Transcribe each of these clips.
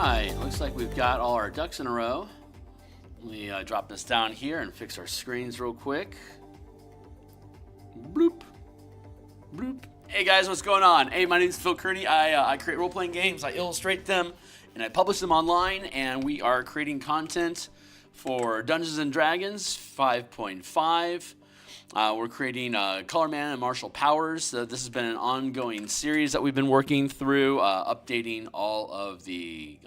right, looks like we've got all our ducks in a row. Let me drop this down here and fix our screens real quick. Bloop. Bloop. Hey guys, what's going on? Hey, my name's Phil Kearney. I create role-playing games, I illustrate them, and I publish them online, and we are creating content for Dungeons & Dragons 5.5. We're creating Color Mana and Martial Powers. This has been an ongoing series that we've been working through, updating all of the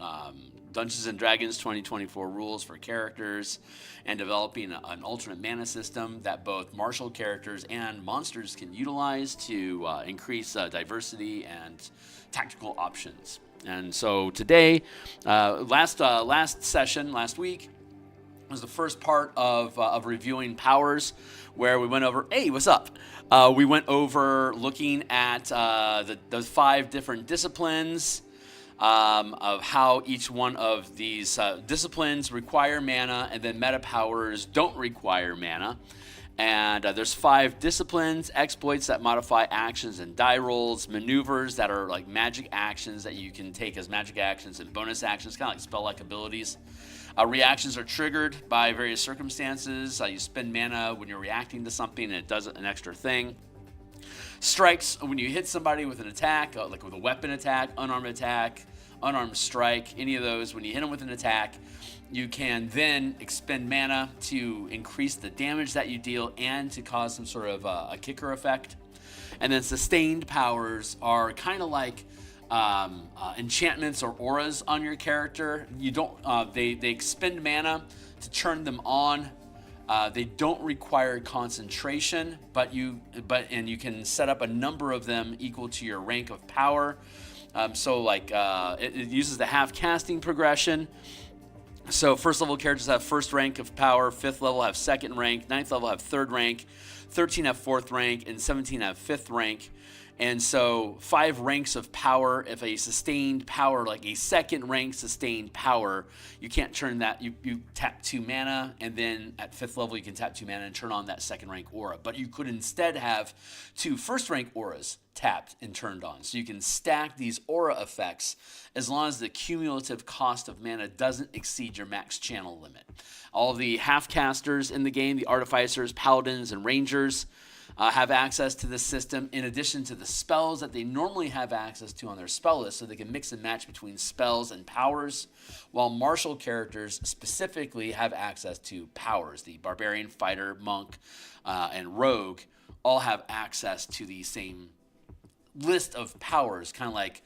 Dungeons & Dragons 2024 rules for characters and developing an alternate mana system that both martial characters and monsters can utilize to increase diversity and tactical options. And so today, last week, was the first part of reviewing powers, where we went over, hey, what's up? We went over looking at the 5 different disciplines of how each one of these disciplines require mana, and then meta powers don't require mana. And there's 5 disciplines: exploits that modify actions and die rolls, maneuvers that are like magic actions that you can take as magic actions, and bonus actions, kind of like spell-like abilities. Reactions are triggered by various circumstances. You spend mana when you're reacting to something, and it does an extra thing. Strikes, when you hit somebody with an attack, like with a weapon attack, unarmed strike, any of those, when you hit them with an attack, you can then expend mana to increase the damage that you deal and to cause some sort of a kicker effect. And then sustained powers are kind of like enchantments or auras on your character. You don't. They expend mana to turn them on. They don't require concentration, but you can set up a number of them equal to your rank of power. It uses the half casting progression. So first level characters have first rank of power, 5th level have second rank, 9th level have third rank, 13 have 4th rank, and 17 have 5th rank. And so 5 ranks of power. If a sustained power, like a second rank sustained power, you can't turn that. You tap 2 mana, and then at 5th level you can tap 2 mana and turn on that second rank aura. But you could instead have 2 first rank auras tapped and turned on. So you can stack these aura effects as long as the cumulative cost of mana doesn't exceed your max channel limit. All the half casters in the game, the artificers, paladins, and rangers, have access to this system, in addition to the spells that they normally have access to on their spell list, so they can mix and match between spells and powers, while martial characters specifically have access to powers. The barbarian, fighter, monk, and rogue all have access to the same list of powers, kind of like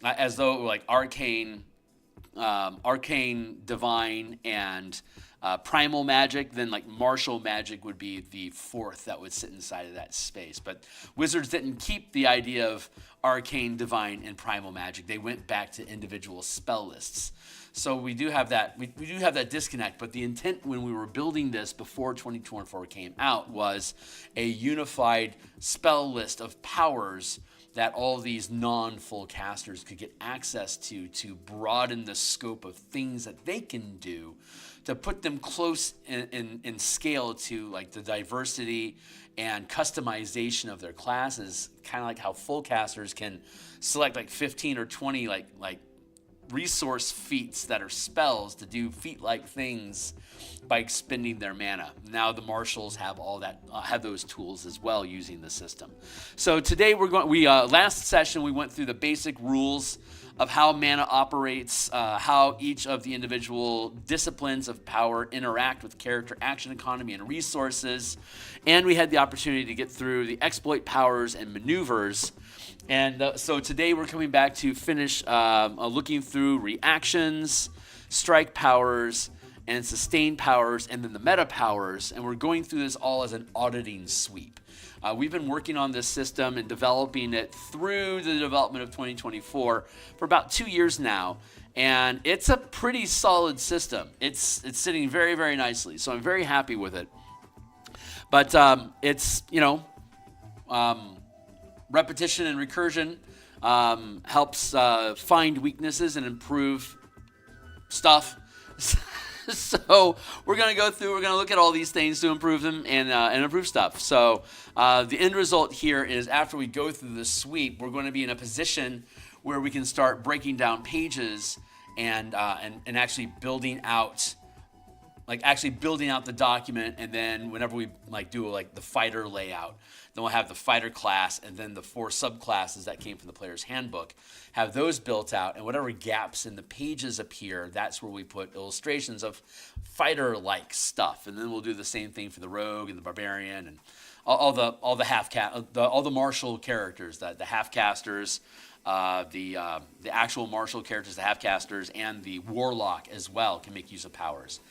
as though like arcane, divine, and primal magic. Then like martial magic would be the 4th that would sit inside of that space. But Wizards didn't keep the idea of arcane, divine, and primal magic. They went back to individual spell lists. So we do have that. We do have that disconnect. But the intent when we were building this before 2024 came out was a unified spell list of powers that all these non-full casters could get access to broaden the scope of things that they can do, to put them close in scale to like the diversity and customization of their classes, kind of like how full casters can select like 15 or 20 like resource feats that are spells to do feat-like things by expending their mana. Now the marshals have all that, have those tools as well using the system. So today last session we went through the basic rules of how mana operates, how each of the individual disciplines of power interact with character action economy and resources, and we had the opportunity to get through the exploit powers and maneuvers. And so today we're coming back to finish looking through reactions, strike powers, and sustain powers, and then the meta powers, and we're going through this all as an auditing sweep. We've been working on this system and developing it through the development of 2024 for about 2 years now, and it's a pretty solid system. It's sitting very, very nicely, so I'm very happy with it. But it's, repetition and recursion helps find weaknesses and improve stuff. So we're going to go through, we're going to look at all these things to improve them and improve stuff. So the end result here is after we go through the sweep, we're going to be in a position where we can start breaking down pages and actually building out. Like actually building out the document, and then whenever we like do like the fighter layout, then we'll have the fighter class and then the 4 subclasses that came from the player's handbook, have those built out, and whatever gaps in the pages appear, that's where we put illustrations of fighter-like stuff. And then we'll do the same thing for the rogue and the barbarian and all the martial characters, the half-casters, the actual martial characters, the half-casters, and the warlock as well can make use of powers.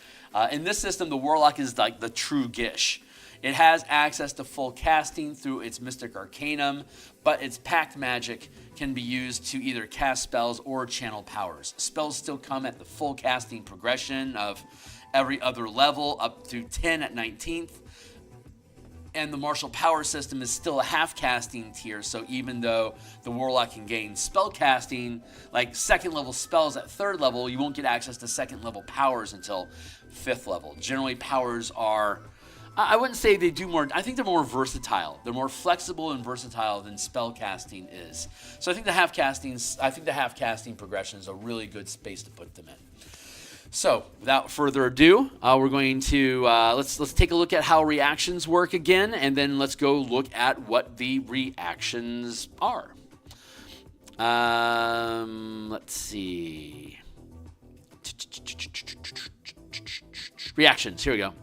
In this system, the Warlock is like the true Gish. It has access to full casting through its Mystic Arcanum, but its Pact magic can be used to either cast spells or channel powers. Spells still come at the full casting progression of every other level, up to 10 at 19th. And the martial power system is still a half-casting tier, so even though the Warlock can gain spell casting, like second-level spells at third level, you won't get access to second-level powers until 5th level. Generally, powers are, I wouldn't say they do more, I think they're more versatile. They're more flexible and versatile than spell casting is. So I think the half-casting progression is a really good space to put them in. So, without further ado, we're going to let's take a look at how reactions work again, and then let's go look at what the reactions are. Let's see. Reactions. Here we go.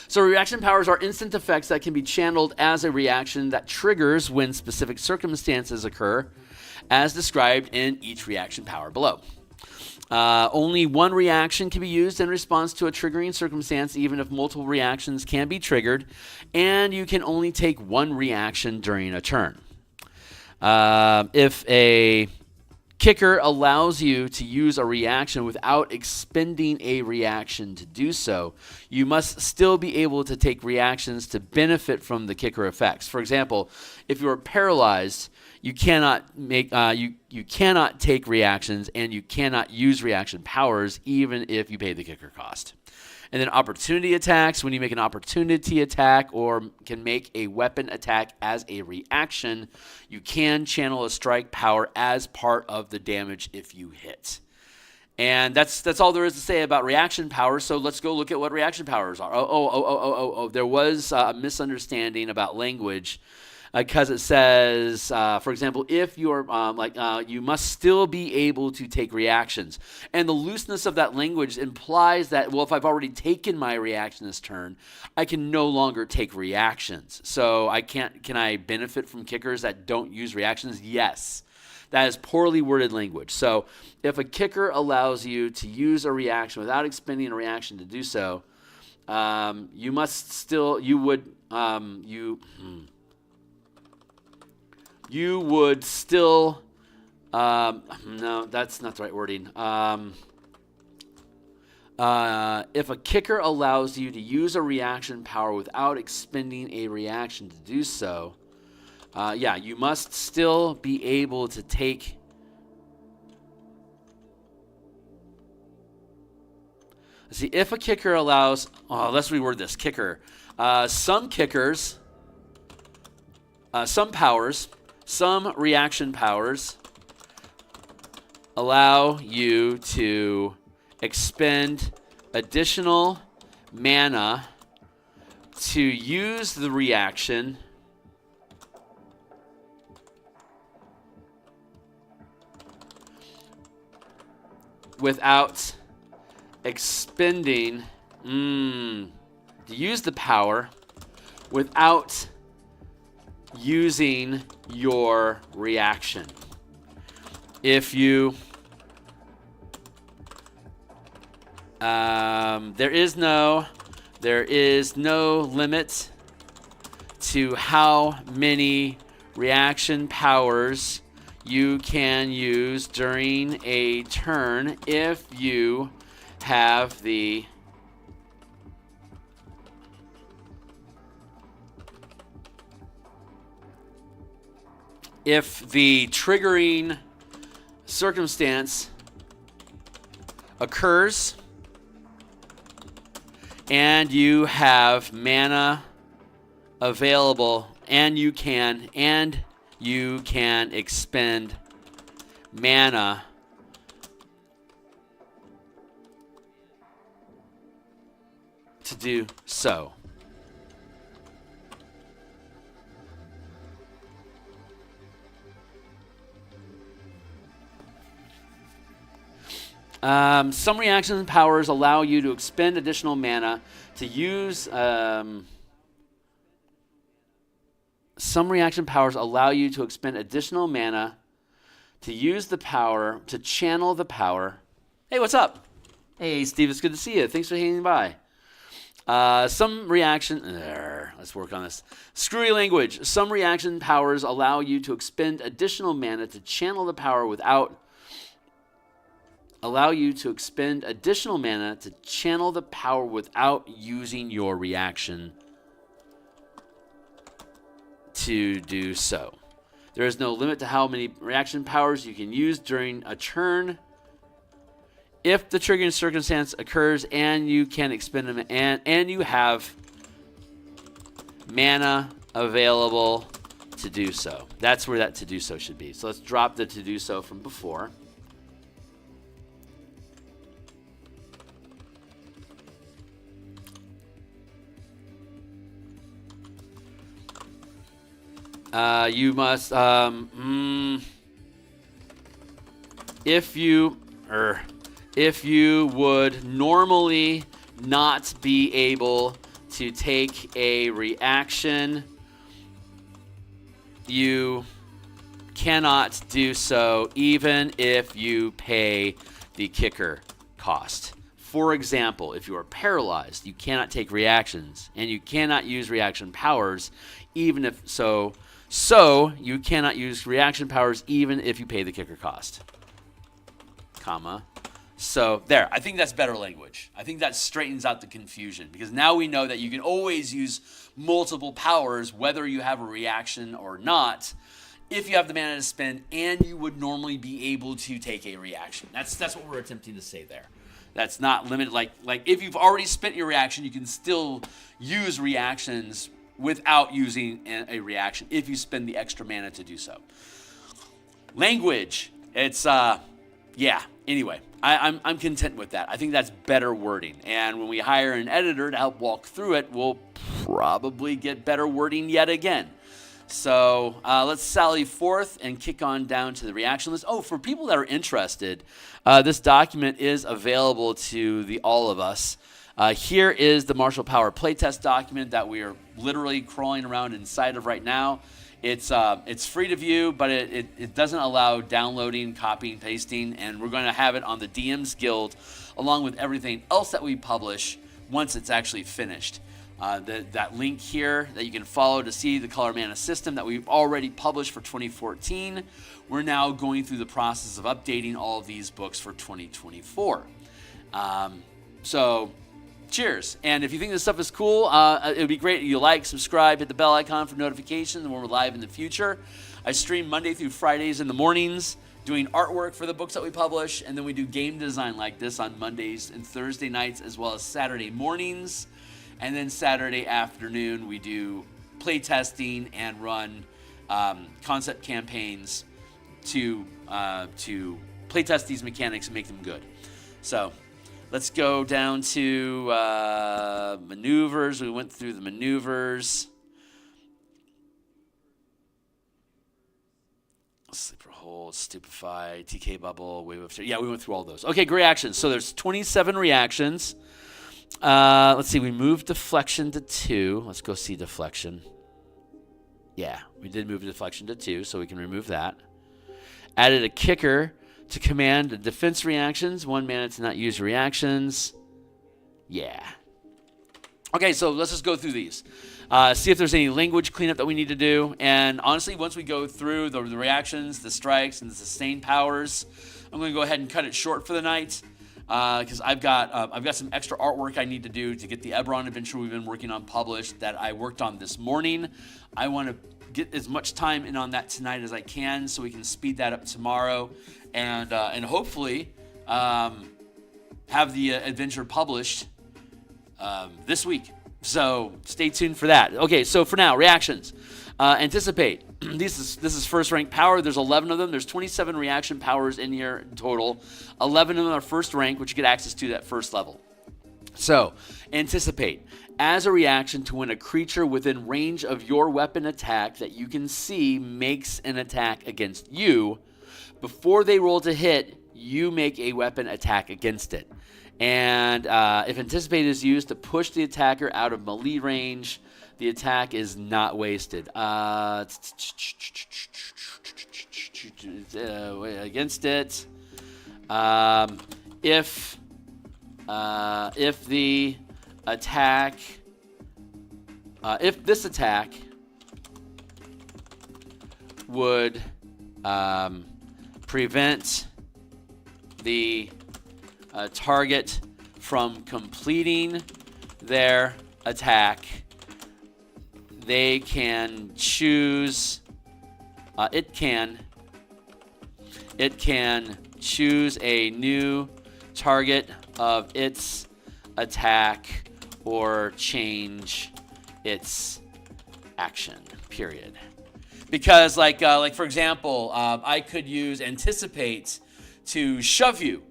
So, reaction powers are instant effects that can be channeled as a reaction that triggers when specific circumstances occur, as described in each reaction power below. Only one reaction can be used in response to a triggering circumstance, even if multiple reactions can be triggered, and you can only take one reaction during a turn. If a kicker allows you to use a reaction without expending a reaction to do so, you must still be able to take reactions to benefit from the kicker effects. For example, if you are paralyzed, you cannot make you cannot take reactions, and you cannot use reaction powers even if you pay the kicker cost. And then opportunity attacks, when you make an opportunity attack or can make a weapon attack as a reaction, you can channel a strike power as part of the damage if you hit. And that's all there is to say about reaction powers. So let's go look at what reaction powers are. There was a misunderstanding about language. Because it says, for example, if you're you must still be able to take reactions. And the looseness of that language implies that, well, if I've already taken my reaction this turn, I can no longer take reactions. So can I benefit from kickers that don't use reactions? Yes. That is poorly worded language. So if a kicker allows you to use a reaction without expending a reaction to do so, you would still, no, that's not the right wording. If a kicker allows you to use a reaction power without expending a reaction to do so, you must still be able to take. Let's see, if a kicker allows, let's reword this, kicker. Some kickers, some powers, some reaction powers allow you to expend additional mana to use the reaction without expending, to use the power without using your reaction. If you there is no limit to how many reaction powers you can use during a turn if you have the triggering circumstance occurs and you have mana available and you can expend mana to do so. Some reactions and powers allow you to expend additional mana to use. Some reaction powers allow you to expend additional mana to use the power, to channel the power. Hey, what's up? Hey, Steve, it's good to see you. Thanks for hanging by. Some reaction. Let's work on this. Screwy language. Some reaction powers allow you to expend additional mana to channel the power without. Allow you to expend additional mana to channel the power without using your reaction to do so. There is no limit to how many reaction powers you can use during a turn. If the triggering circumstance occurs and you can expend them and you have mana available to do so. That's where that to do so should be. So let's drop the to do so from before. You must, if you would normally not be able to take a reaction, you cannot do so even if you pay the kicker cost. For example, if you are paralyzed, you cannot take reactions, and you cannot use reaction powers, even if so. So you cannot use reaction powers even if you pay the kicker cost. Comma. So there, I think that's better language. I think that straightens out the confusion because now we know that you can always use multiple powers whether you have a reaction or not if you have the mana to spend and you would normally be able to take a reaction. That's what we're attempting to say there. That's not limited. Like if you've already spent your reaction, you can still use reactions without using a reaction if you spend the extra mana to do so. Language, it's, yeah, anyway, I'm content with that. I think that's better wording. And when we hire an editor to help walk through it, we'll probably get better wording yet again. So let's sally forth and kick on down to the reaction list. Oh, for people that are interested, this document is available to all of us. Here is the Martial Power playtest document that we are literally crawling around inside of right now. It's free to view, but it doesn't allow downloading, copying, pasting, and we're going to have it on the DMsGuild along with everything else that we publish once it's actually finished. That link here that you can follow to see the color mana system that we've already published for 2014. We're now going through the process of updating all of these books for 2024. So cheers. And if you think this stuff is cool, it would be great if you like, subscribe, hit the bell icon for notifications when we're live in the future. I stream Monday through Fridays in the mornings doing artwork for the books that we publish, and then we do game design like this on Mondays and Thursday nights as well as Saturday mornings. And then Saturday afternoon, we do play testing and run concept campaigns to play test these mechanics and make them good. So let's go down to maneuvers. We went through the maneuvers. Sleeper hold, stupefy, TK bubble, wave of... Yeah, we went through all those. Okay, great actions. So there's 27 reactions. Let's see, we moved deflection to 2. Let's go see deflection. Yeah, we did move deflection to 2, so we can remove that. Added a kicker to command the defense reactions. 1 mana to not use reactions. Yeah. Okay, so let's just go through these. See if there's any language cleanup that we need to do. And honestly, once we go through the reactions, the strikes, and the sustained powers, I'm going to go ahead and cut it short for the night. Because I've got some extra artwork I need to do to get the Eberron adventure we've been working on published that I worked on this morning. I want to get as much time in on that tonight as I can so we can speed that up tomorrow and hopefully have the adventure published this week. So stay tuned for that. Okay, so for now, reactions. Anticipate. This is first rank power. There's 11 of them. There's 27 reaction powers in here in total. 11 of them are first rank, which you get access to that first level. So, anticipate. As a reaction to when a creature within range of your weapon attack that you can see makes an attack against you, before they roll to hit, you make a weapon attack against it. And if anticipate is used to push the attacker out of melee range, the attack is not wasted. Against it, if the attack, if this attack would prevent the target from completing their attack, they can choose. It can choose a new target of its attack or change its action. Period. Because, like for example, I could use anticipate to shove you,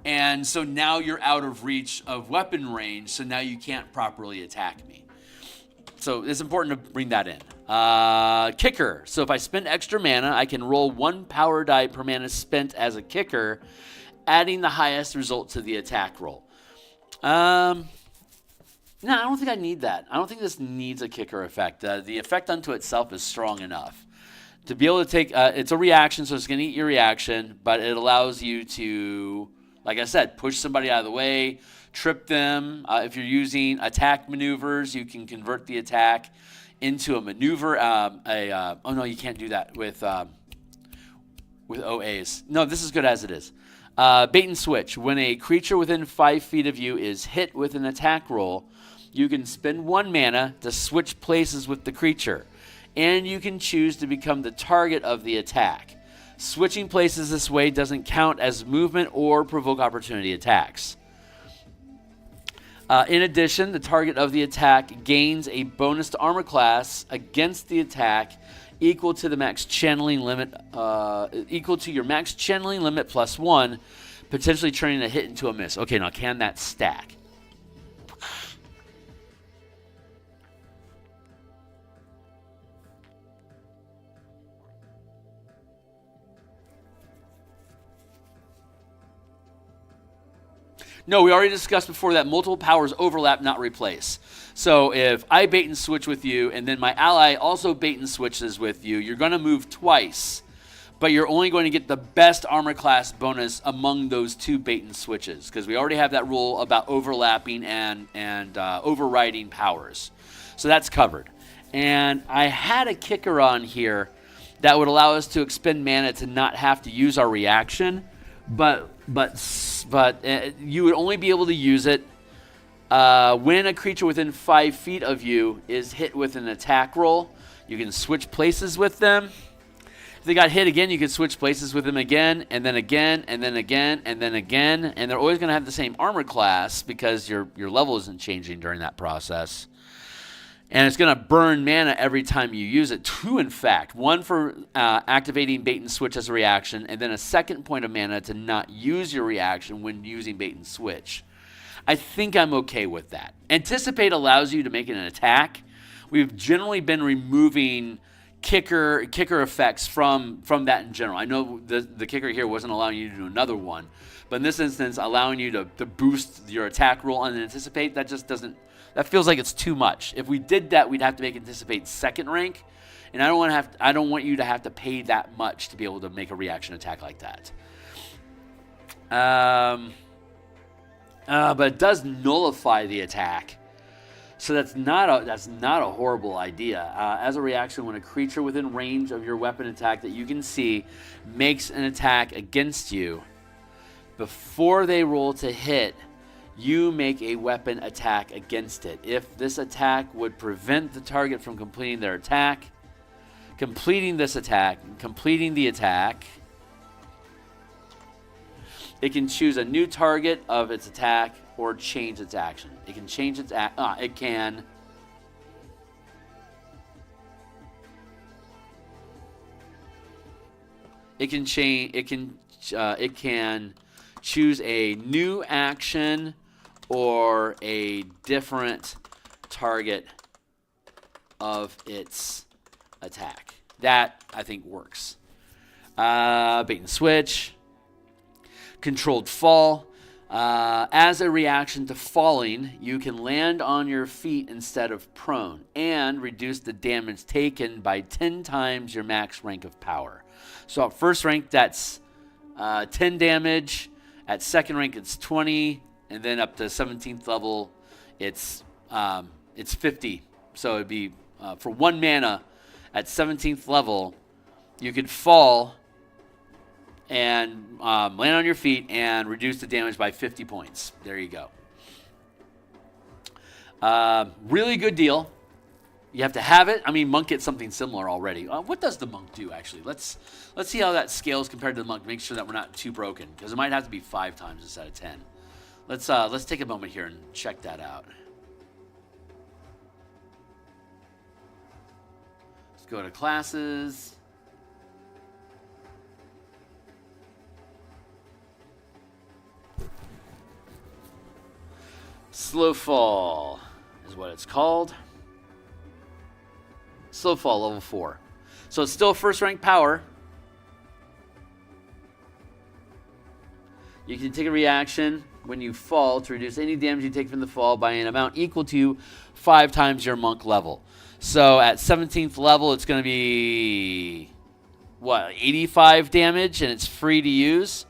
and so now you're out of reach of weapon range. So now you can't properly attack me. So it's important to bring that in. Kicker. So if I spend extra mana, I can roll 1 power die per mana spent as a kicker, adding the highest result to the attack roll. No, I don't think I need that. I don't think this needs a kicker effect. The effect unto itself is strong enough to be able to take. It's a reaction, so it's going to eat your reaction, but it allows you to, like I said, push somebody out of the way, trip them. If you're using attack maneuvers, you can convert the attack into a maneuver. Oh no, you can't do that with OAs. No, this is good as it is. Bait and switch. When a creature within 5 feet of you is hit with an attack roll, you can spend 1 mana to switch places with the creature, and you can choose to become the target of the attack. Switching places this way doesn't count as movement or provoke opportunity attacks. In addition, the target of the attack gains a bonus to armor class against the attack equal to the max channeling limit, equal to your max channeling limit plus 1, potentially turning a hit into a miss. Okay, now can that stack? No, we already discussed before that multiple powers overlap, not replace. So if I bait and switch with you, and then my ally also bait and switches with you, you're going to move twice, but you're only going to get the best armor class bonus among those 2 bait and switches, because we already have that rule about overlapping and overriding powers. So that's covered. And I had a kicker on here that would allow us to expend mana to not have to use our reaction, but you would only be able to use it when a creature within 5 feet of you is hit with an attack roll. You can switch places with them. If they got hit again, you can switch places with them again, and then again, and then again, and then again. And they're always going to have the same armor class because your level isn't changing during that process. And it's going to burn mana every time you use it. 2, in fact. 1 for activating bait and switch as a reaction, and then a 2nd point of mana to not use your reaction when using bait and switch. I think I'm okay with that. Anticipate allows you to make an attack. We've generally been removing kicker effects from that in general. I know the kicker here wasn't allowing you to do another one, but in this instance, allowing you to boost your attack roll on anticipate, that just doesn't. That feels like it's too much. If we did that, we'd have to make anticipate 2nd rank, and I don't want you to have to pay that much to be able to make a reaction attack like that. But it does nullify the attack, so that's not a horrible idea. As a reaction, when a creature within range of your weapon attack that you can see makes an attack against you, before they roll to hit, you make a weapon attack against it. If this attack would prevent the target from completing their attack, completing the attack, it can choose a new target of its attack or change its action. It can change its it can change. It can choose a new action or a different target of its attack. That, I think, works. Bait and switch. Controlled fall. As a reaction to falling, you can land on your feet instead of prone and reduce the damage taken by 10 times your max rank of power. So at first rank, that's 10 damage. At second rank, it's 20. And then up to 17th level, it's 50. So it'd be for 1 mana at 17th level, you could fall and land on your feet and reduce the damage by 50 points. There you go. Really good deal. You have to have it. I mean, Monk gets something similar already. What does the Monk do, actually? Let's see how that scales compared to the Monk. Make sure that we're not too broken, because it might have to be 5 times instead of 10. Let's take a moment here and check that out. Let's go to classes. Slow Fall is what it's called. Slow Fall level 4. So it's still first rank power. You can take a reaction when you fall to reduce any damage you take from the fall by an amount equal to 5 times your monk level. So at 17th level, it's going to be, 85 damage, and it's free to use?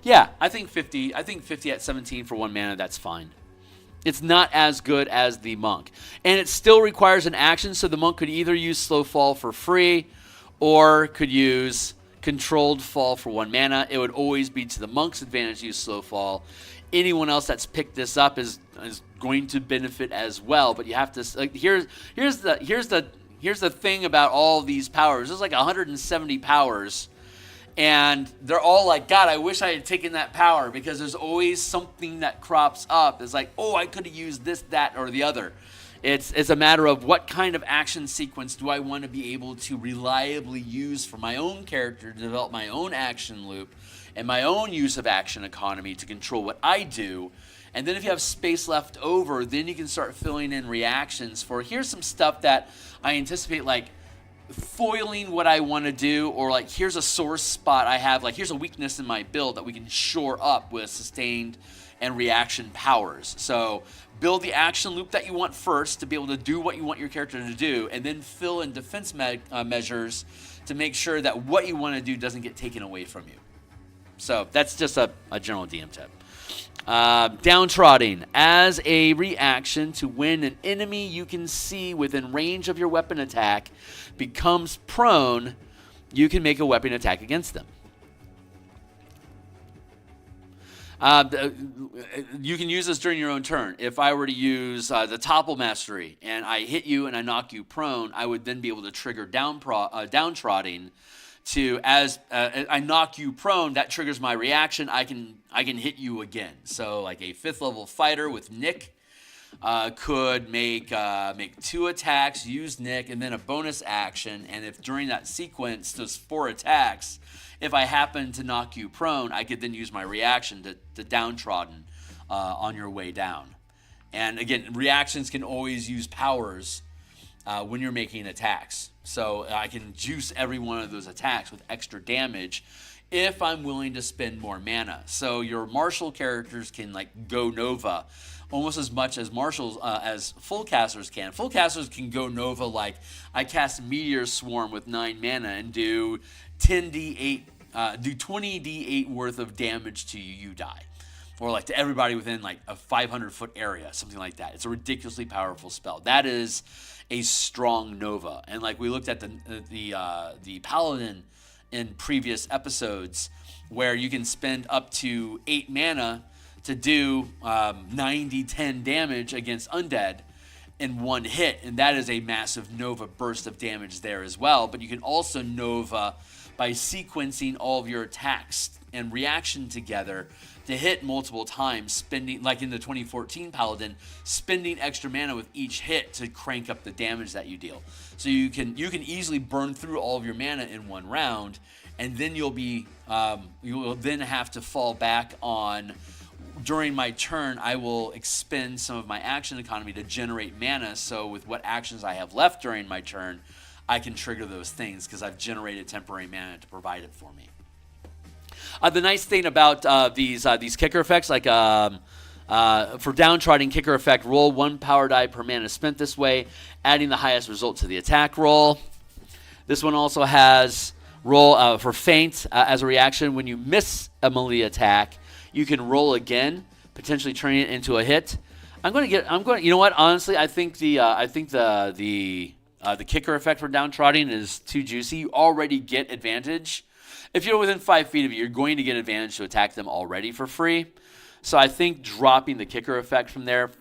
Yeah, I think 50. I think 50 at 17 for 1 mana, that's fine. It's not as good as the monk. And it still requires an action, so the monk could either use slow fall for free or could use controlled fall for 1 mana. It would always be to the monk's advantage to use slow fall. Anyone else that's picked this up is going to benefit as well, but you have to here's the thing about all these powers. There's like 170 powers. And they're all like, God, I wish I had taken that power, because there's always something that crops up. It's like, oh, I could have used this, that, or the other. It's a matter of what kind of action sequence do I want to be able to reliably use for my own character to develop my own action loop and my own use of action economy to control what I do. And then if you have space left over, then you can start filling in reactions for, here's some stuff that I anticipate, like, foiling what I want to do, or like, here's a sore spot I have, like, here's a weakness in my build that we can shore up with sustained and reaction powers. So build the action loop that you want first to be able to do what you want your character to do, and then fill in defense measures to make sure that what you want to do doesn't get taken away from you. So that's just a general DM tip. Downtrodden. As a reaction to when an enemy you can see within range of your weapon attack becomes prone, you can make a weapon attack against them. You can use this during your own turn. If I were to use the Topple Mastery and I hit you and I knock you prone, I would then be able to trigger Downtrodden to, as I knock you prone, that triggers my reaction. I can hit you again. So like a 5th level fighter with Nick could make 2 attacks, use Nick, and then a bonus action. And if during that sequence, those 4 attacks, if I happen to knock you prone, I could then use my reaction to Downtrodden on your way down. And again, reactions can always use powers when you're making attacks. So I can juice every one of those attacks with extra damage if I'm willing to spend more mana. So your martial characters can like go Nova almost as much as martials as full casters can. Full casters can go Nova like, I cast Meteor Swarm with 9 mana and do 20d8 worth of damage to you, you die. Or like to everybody within like a 500-foot area, something like that. It's a ridiculously powerful spell. That is a strong Nova. And like we looked at the Paladin in previous episodes, where you can spend up to 8 mana to do 90-10 damage against undead in one hit, and that is a massive Nova burst of damage there as well. But you can also Nova by sequencing all of your attacks and reaction together to hit multiple times, spending, like in the 2014 Paladin, spending extra mana with each hit to crank up the damage that you deal. So you can easily burn through all of your mana in one round, and then you will then have to fall back on, during my turn, I will expend some of my action economy to generate mana, so with what actions I have left during my turn, I can trigger those things because I've generated temporary mana to provide it for me. The nice thing about these kicker effects, like for downtrodden kicker effect, roll 1 power die per mana spent this way, adding the highest result to the attack roll. This one also has roll for feint as a reaction. When you miss a melee attack, you can roll again, potentially turning it into a hit. You know what? Honestly, I think the kicker effect for downtrodden is too juicy. You already get advantage. If you're within 5 feet of you, you're going to get advantage to attack them already for free. So I think dropping the kicker effect from there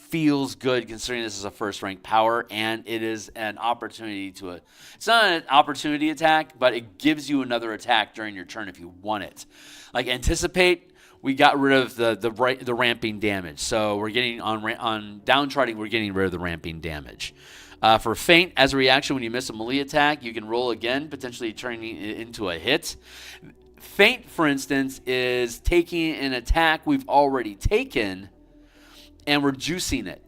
feels good, considering this is a first-rank power, and it is an opportunity to it's not an opportunity attack, but it gives you another attack during your turn if you want it. Like Anticipate, we got rid of the ramping damage. So we're getting on downtrodden, we're getting rid of the ramping damage. For feint, as a reaction, when you miss a melee attack, you can roll again, potentially turning it into a hit. Feint, for instance, is taking an attack we've already taken and reducing it.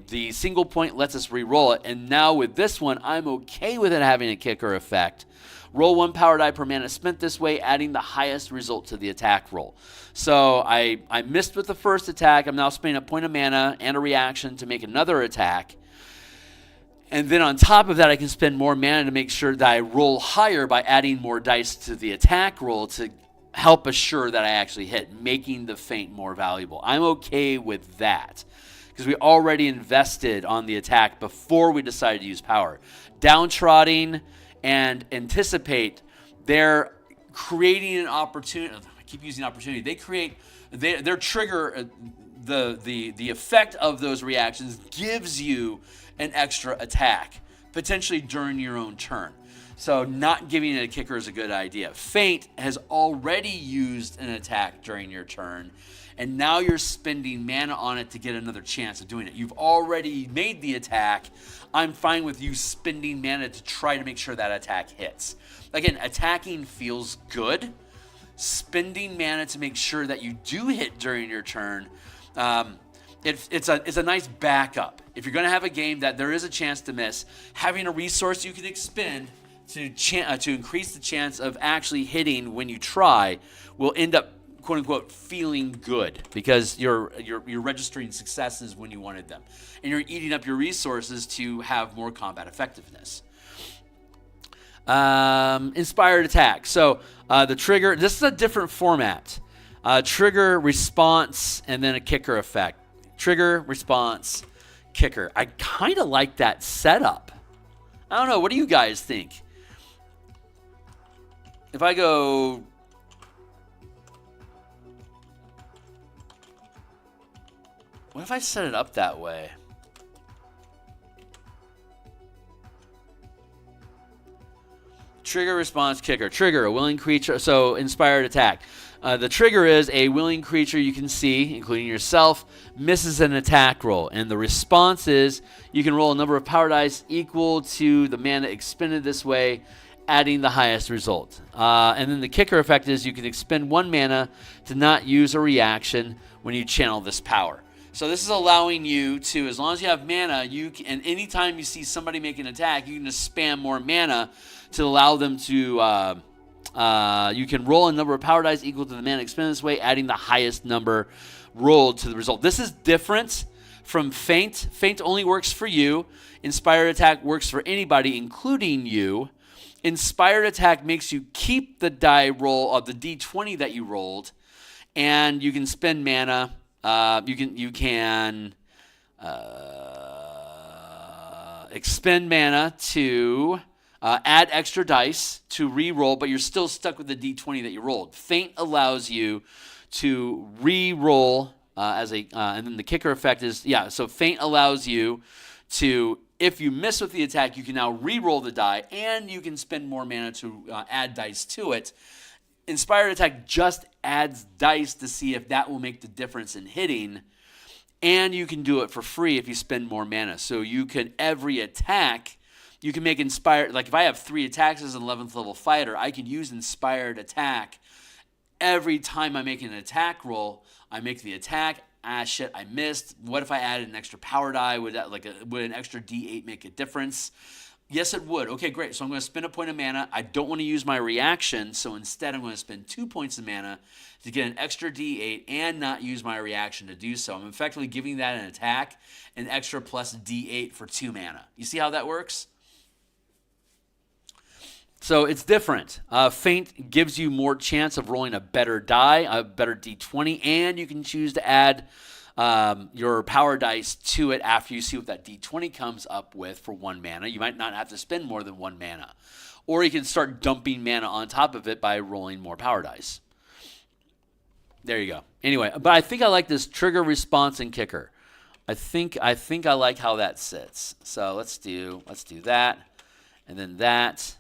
The single point lets us re-roll it, and now with this one, I'm okay with it having a kicker effect. Roll 1 power die per mana spent this way, adding the highest result to the attack roll. So I missed with the first attack. I'm now spending a point of mana and a reaction to make another attack. And then on top of that, I can spend more mana to make sure that I roll higher by adding more dice to the attack roll to help assure that I actually hit, making the feint more valuable. I'm okay with that because we already invested on the attack before we decided to use power. Downtrodden and Anticipate, they're creating an opportunity. I keep using opportunity. They create their trigger. The effect of those reactions gives you an extra attack, potentially during your own turn. So not giving it a kicker is a good idea. Feint has already used an attack during your turn, and now you're spending mana on it to get another chance of doing it. You've already made the attack. I'm fine with you spending mana to try to make sure that attack hits. Again, attacking feels good. Spending mana to make sure that you do hit during your turn, it's a nice backup. If you're going to have a game that there is a chance to miss, having a resource you can expend to increase the chance of actually hitting when you try will end up, quote unquote, feeling good because you're registering successes when you wanted them, and you're eating up your resources to have more combat effectiveness. Inspired attack. So the trigger. This is a different format. Trigger, response, and then a kicker effect. Trigger, response, kicker. I kind of like that setup. I don't know. What do you guys think? If I go... What if I set it up that way? Trigger, response, kicker. Trigger, a willing creature. So, inspired attack. The trigger is a willing creature you can see, including yourself, misses an attack roll. And the response is you can roll a number of power dice equal to the mana expended this way, adding the highest result. And then the kicker effect is you can expend 1 mana to not use a reaction when you channel this power. So this is allowing you to, as long as you have mana, and anytime you see somebody make an attack, you can just spam more mana to allow them to... you can roll a number of power dice equal to the mana expended this way, adding the highest number rolled to the result. This is different from Feint. Feint only works for you. Inspired attack works for anybody, including you. Inspired attack makes you keep the die roll of the d20 that you rolled, and you can spend mana. You can expend mana to add extra dice to re-roll, but you're still stuck with the d20 that you rolled. Feint allows you to re-roll and then the kicker effect is, so Feint allows you to, if you miss with the attack, you can now re-roll the die, and you can spend more mana to add dice to it. Inspired Attack just adds dice to see if that will make the difference in hitting. And you can do it for free if you spend more mana. So you can, every attack, you can make Inspired. Like if I have 3 attacks as an 11th level fighter, I can use Inspired Attack. Every time I make an attack roll, I make the attack. Ah, shit, I missed. What if I added an extra power die? Would an extra D8 make a difference? Yes, it would. Okay, great. So I'm going to spend a point of mana. I don't want to use my reaction, so instead I'm going to spend 2 points of mana to get an extra D8 and not use my reaction to do so. I'm effectively giving that an attack, an extra plus D8 for 2 mana. You see how that works? So it's different. Feint gives you more chance of rolling a better die, a better D20, and you can choose to add your power dice to it after you see what that D20 comes up with for 1 mana. You might not have to spend more than 1 mana. Or you can start dumping mana on top of it by rolling more power dice. There you go. Anyway, but I think I like this trigger, response, and kicker. I think I like how that sits. So let's do that, and then that.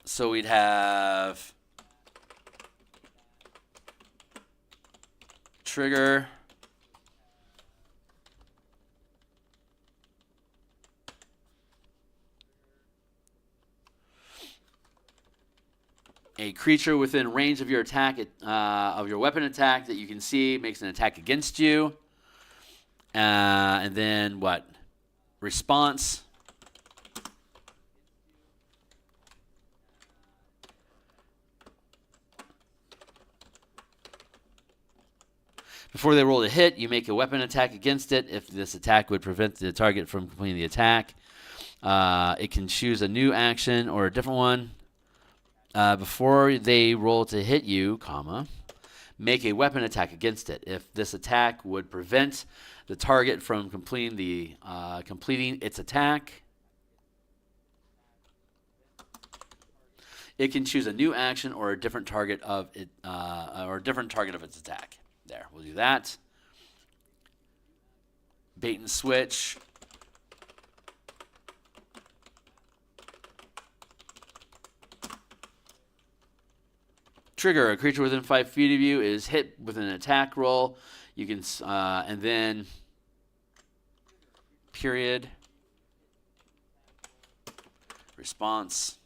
So we'd have trigger, a creature within range of your attack, of your weapon attack that you can see makes an attack against you, and then what? Response. Before they roll a hit, you make a weapon attack against it. If this attack would prevent the target from completing the attack, it can choose a new action or a different one. Before they roll to hit you, make a weapon attack against it. If this attack would prevent the target from completing its attack, it can choose a new action or a different target of it, its attack. There, we'll do that. Bait and switch. Trigger, a creature within 5 feet of you is hit with an attack roll. You can, and then period. Response.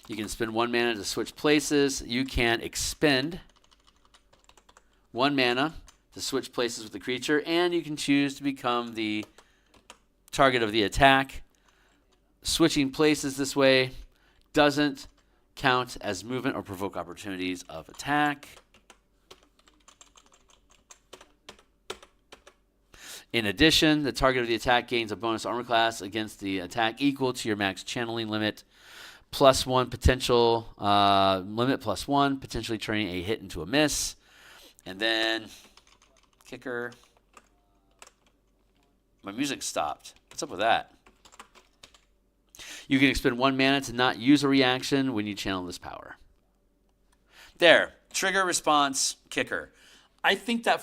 You can spend 1 mana to switch places. You can expend 1 mana to switch places with the creature, and you can choose to become the target of the attack. Switching places this way doesn't count as movement or provoke opportunities of attack. In addition, the target of the attack gains a bonus armor class against the attack equal to your max channeling limit. +1 potential limit +1, potentially turning a hit into a miss. And then kicker. My music stopped. What's up with that? You can expend 1 mana to not use a reaction when you channel this power. There, trigger, response, kicker. I think that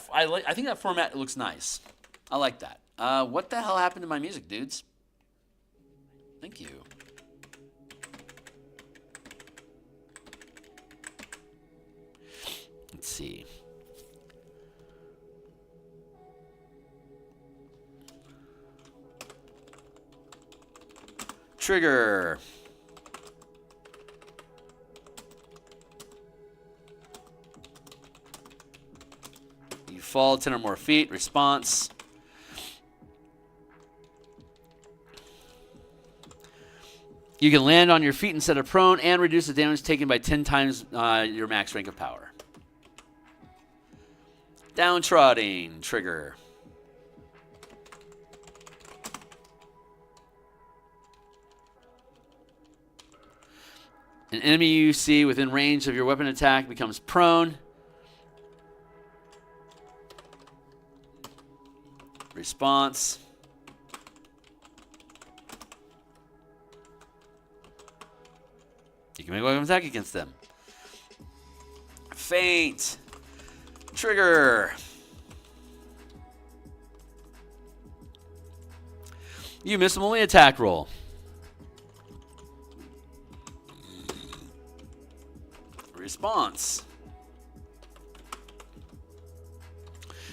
format looks nice. I like that. What the hell happened to my music, dudes? Thank you. Let's see. Trigger. You fall 10 or more feet. Response. You can land on your feet instead of prone and reduce the damage taken by 10 times your max rank of power. Downtrodden. Trigger. An enemy you see within range of your weapon attack becomes prone. Response. You can make a weapon attack against them. Feint. Trigger. You miss them only attack roll. Response.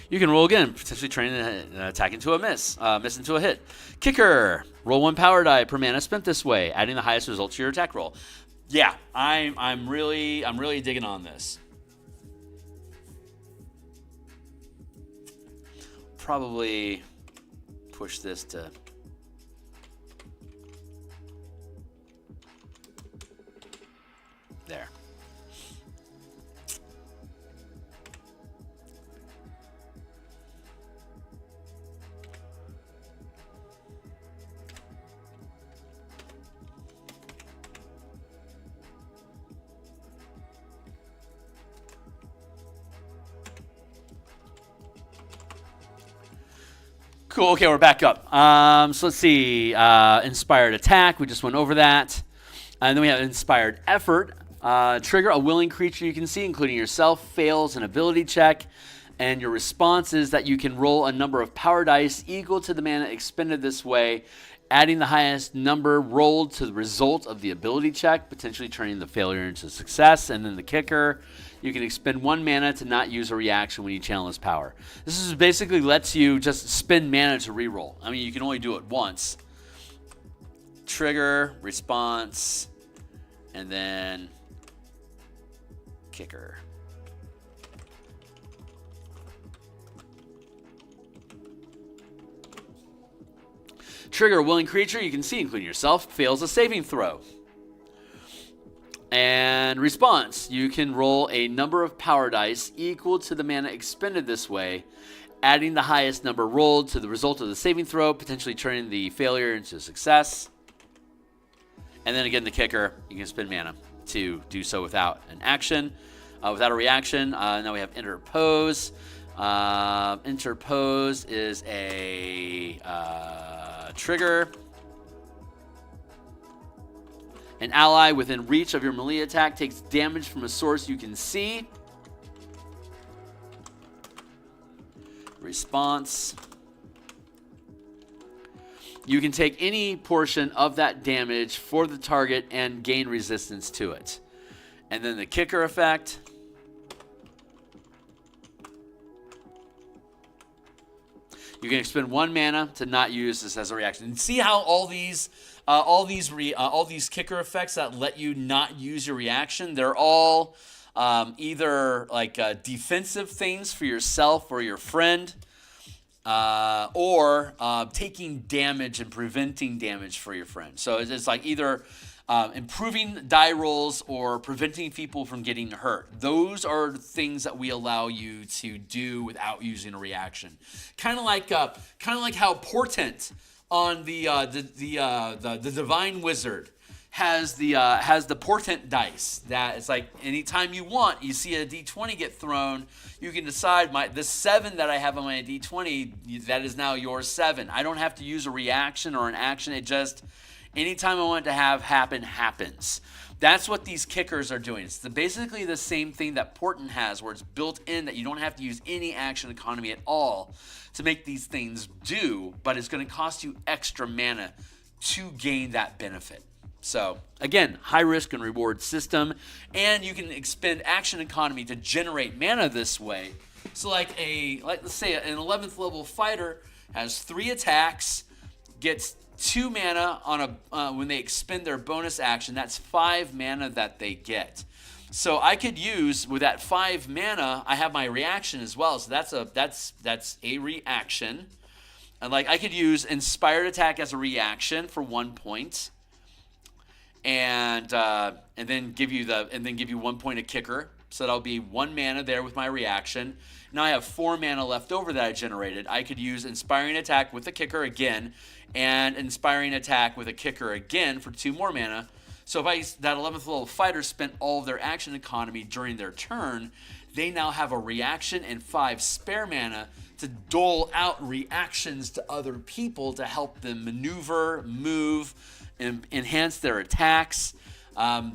You can roll again, potentially turning an attack into a miss into a hit. Kicker. Roll 1 power die per mana spent this way, adding the highest result to your attack roll. Yeah, I'm really digging on this. Probably push this to there. Cool. Okay, we're back up. So let's see. Inspired attack. We just went over that. And then we have inspired effort. Trigger a willing creature you can see, including yourself, fails an ability check. And your response is that you can roll a number of power dice equal to the mana expended this way, adding the highest number rolled to the result of the ability check, potentially turning the failure into success. And then the kicker. You can expend 1 mana to not use a reaction when you channel this power. This is basically lets you just spend mana to reroll. I mean, you can only do it once. Trigger, response, and then kicker. Trigger a willing creature you can see, including yourself, fails a saving throw. And response, you can roll a number of power dice equal to the mana expended this way, adding the highest number rolled to the result of the saving throw, potentially turning the failure into a success. And then again, the kicker, you can spend mana to do so without an action, without a reaction. Now we have interpose. Interpose is a trigger. An ally within reach of your melee attack takes damage from a source you can see. Response. You can take any portion of that damage for the target and gain resistance to it. And then the kicker effect. You can expend 1 mana to not use this as a reaction. And see how all these kicker effects that let you not use your reaction, they're all either like defensive things for yourself or your friend, or taking damage and preventing damage for your friend. So it's like either improving die rolls or preventing people from getting hurt. Those are things that we allow you to do without using a reaction. Kind of like how Portent on the Divine Wizard has the Portent dice. That it's like anytime you want, you see a D20 get thrown, you can decide the 7 that I have on my D20, that is now your 7. I don't have to use a reaction or an action. It just anytime I want it to happen, happens. That's what these kickers are doing. It's basically the same thing that Portent has, where it's built in that you don't have to use any action economy at all to make these things do, but it's going to cost you extra mana to gain that benefit. So, again, high risk and reward system, and you can expend action economy to generate mana this way. So let's say an 11th level fighter has 3 attacks, gets 2 mana on when they expend their bonus action. That's 5 mana that they get. So I could use, with that 5 mana, I have my reaction as well. So that's a reaction. And I could use inspired attack as a reaction for 1 point, and then give you 1 point of kicker. So that'll be 1 mana there with my reaction. Now I have 4 mana left over that I generated. I could use inspiring attack with a kicker again, and inspiring attack with a kicker again for 2 more mana. So if that 11th level fighter spent all of their action economy during their turn, they now have a reaction and 5 spare mana to dole out reactions to other people to help them maneuver, move, and enhance their attacks.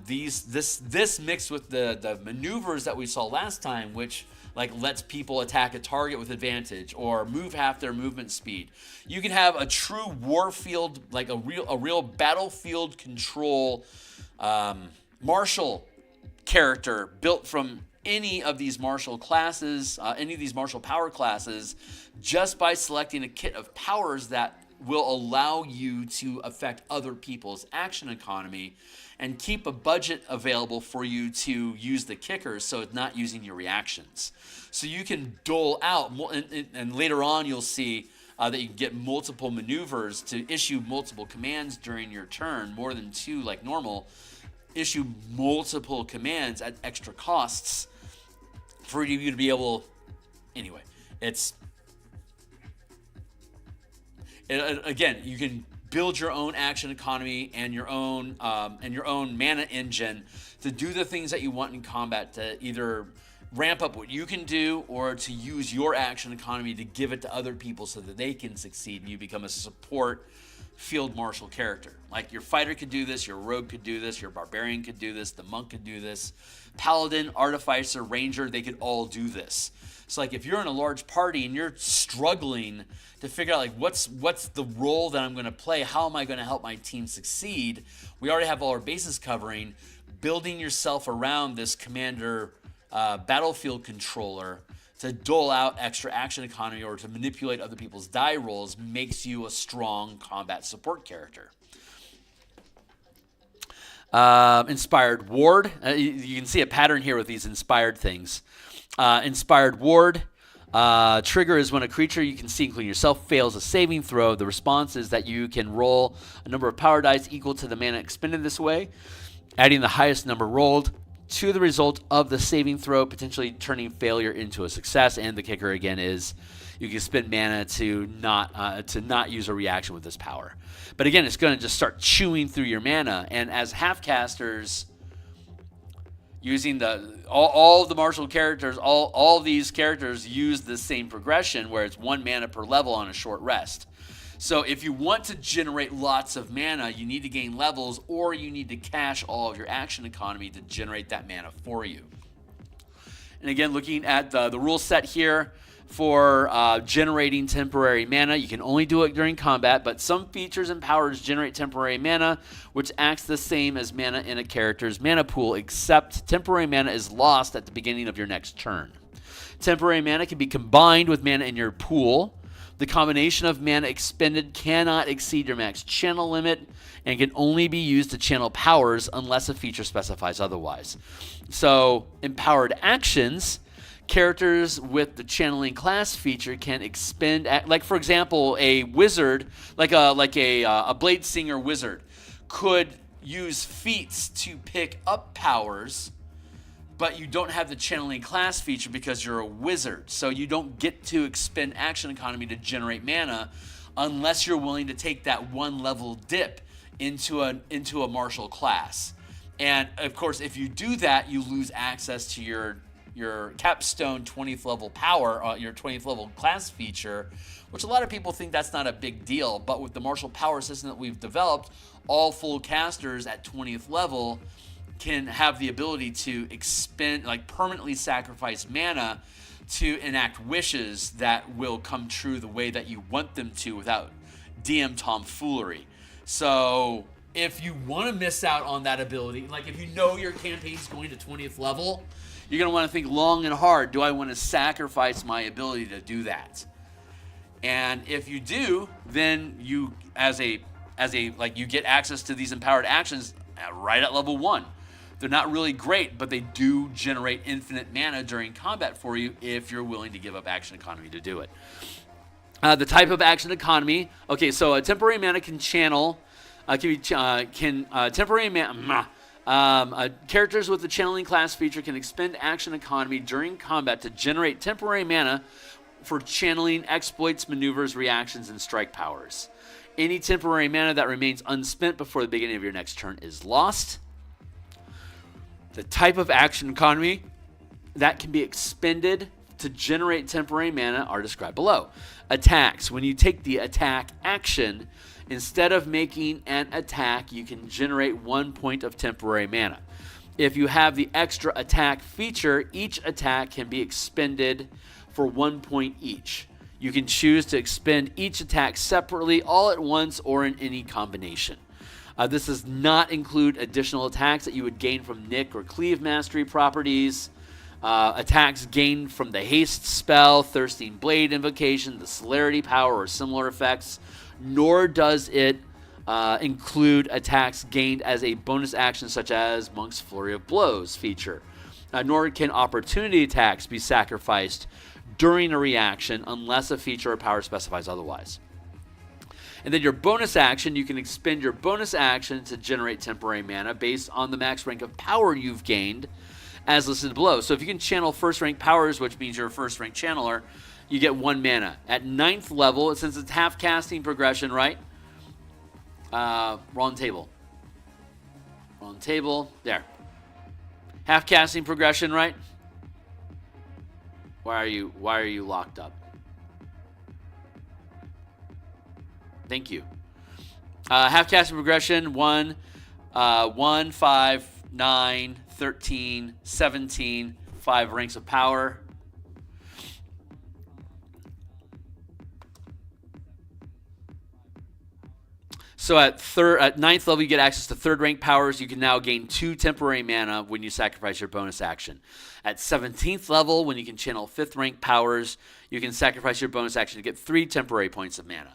This mixed with the maneuvers that we saw last time, which lets people attack a target with advantage or move half their movement speed. You can have a true warfield, a real battlefield control martial character built from any of these martial classes, any of these martial power classes, just by selecting a kit of powers that will allow you to affect other people's action economy and keep a budget available for you to use the kickers, so it's not using your reactions. So you can dole out, and later on you'll see that you can get multiple maneuvers to issue multiple commands during your turn, more than 2 like normal. Issue multiple commands at extra costs for you to be able. Anyway, again, you can build your own action economy and your own mana engine to do the things that you want in combat, to either ramp up what you can do or to use your action economy to give it to other people so that they can succeed and you become a support field martial character. Like your fighter could do this, your rogue could do this, your barbarian could do this, the monk could do this, paladin, artificer, ranger, they could all do this. So like if you're in a large party and you're struggling to figure out like what's the role that I'm going to play, how am I going to help my team succeed, we already have all our bases covering. Building yourself around this commander battlefield controller to dole out extra action economy or to manipulate other people's die rolls makes you a strong combat support character. Inspired Ward. You can see a pattern here with these inspired things. Inspired Ward. Trigger is when a creature you can see, including yourself, fails a saving throw. The response is that you can roll a number of power dice equal to the mana expended this way, adding the highest number rolled to the result of the saving throw, potentially turning failure into a success. And the kicker again is you can spend mana to not use a reaction with this power. But again, it's going to just start chewing through your mana. And as half-casters, using all the martial characters, all these characters use the same progression where it's 1 mana per level on a short rest. So if you want to generate lots of mana, you need to gain levels, or you need to cache all of your action economy to generate that mana for you. And again, looking at the rule set here for generating temporary mana, you can only do it during combat, but some features and powers generate temporary mana, which acts the same as mana in a character's mana pool, except temporary mana is lost at the beginning of your next turn. Temporary mana can be combined with mana in your pool. The combination of mana expended cannot exceed your max channel limit and can only be used to channel powers unless a feature specifies otherwise. So, empowered actions, characters with the channeling class feature can expend, like for example, a wizard, like a blade singer wizard, could use feats to pick up powers, but you don't have the channeling class feature because you're a wizard. So you don't get to expend action economy to generate mana unless you're willing to take that 1 level dip into a martial class. And of course, if you do that, you lose access to your capstone 20th level power, your 20th level class feature, which a lot of people think that's not a big deal. But with the martial power system that we've developed, all full casters at 20th level can have the ability to expend, like permanently sacrifice mana to enact wishes that will come true the way that you want them to without DM tomfoolery. So if you want to miss out on that ability, like if you know your campaign's going to 20th level, you're going to want to think long and hard, do I want to sacrifice my ability to do that? And if you do, then you you get access to these empowered actions right at level 1. They're not really great, but they do generate infinite mana during combat for you if you're willing to give up action economy to do it. The type of action economy. Okay, so a temporary mana can channel. Temporary mana. Characters with the channeling class feature can expend action economy during combat to generate temporary mana for channeling exploits, maneuvers, reactions, and strike powers. Any temporary mana that remains unspent before the beginning of your next turn is lost. The type of action economy that can be expended to generate temporary mana are described below. Attacks. When you take the attack action, instead of making an attack, you can generate 1 point of temporary mana. If you have the extra attack feature, each attack can be expended for 1 point each. You can choose to expend each attack separately, all at once, or in any combination. This does not include additional attacks that you would gain from Nick or Cleave Mastery properties. Attacks gained from the Haste spell, Thirsting Blade invocation, the Celerity power, or similar effects. Nor does it include attacks gained as a bonus action, such as Monk's Flurry of Blows feature. Nor can opportunity attacks be sacrificed during a reaction unless a feature or power specifies otherwise. And then your bonus action, you can expend your bonus action to generate temporary mana based on the max rank of power you've gained, as listed below. So if you can channel first rank powers, which means you're a first rank channeler, you get 1 mana. At 9th level, since it's half casting progression, right? Wrong table. Wrong table. There. Half casting progression, right? Why are you locked up? Thank you. Half casting progression 1, 5, 9, 13, 17, 5 ranks of power. So at 9th level, you get access to 3rd rank powers. You can now gain 2 temporary mana when you sacrifice your bonus action. At 17th level, when you can channel 5th rank powers, you can sacrifice your bonus action to get 3 temporary points of mana.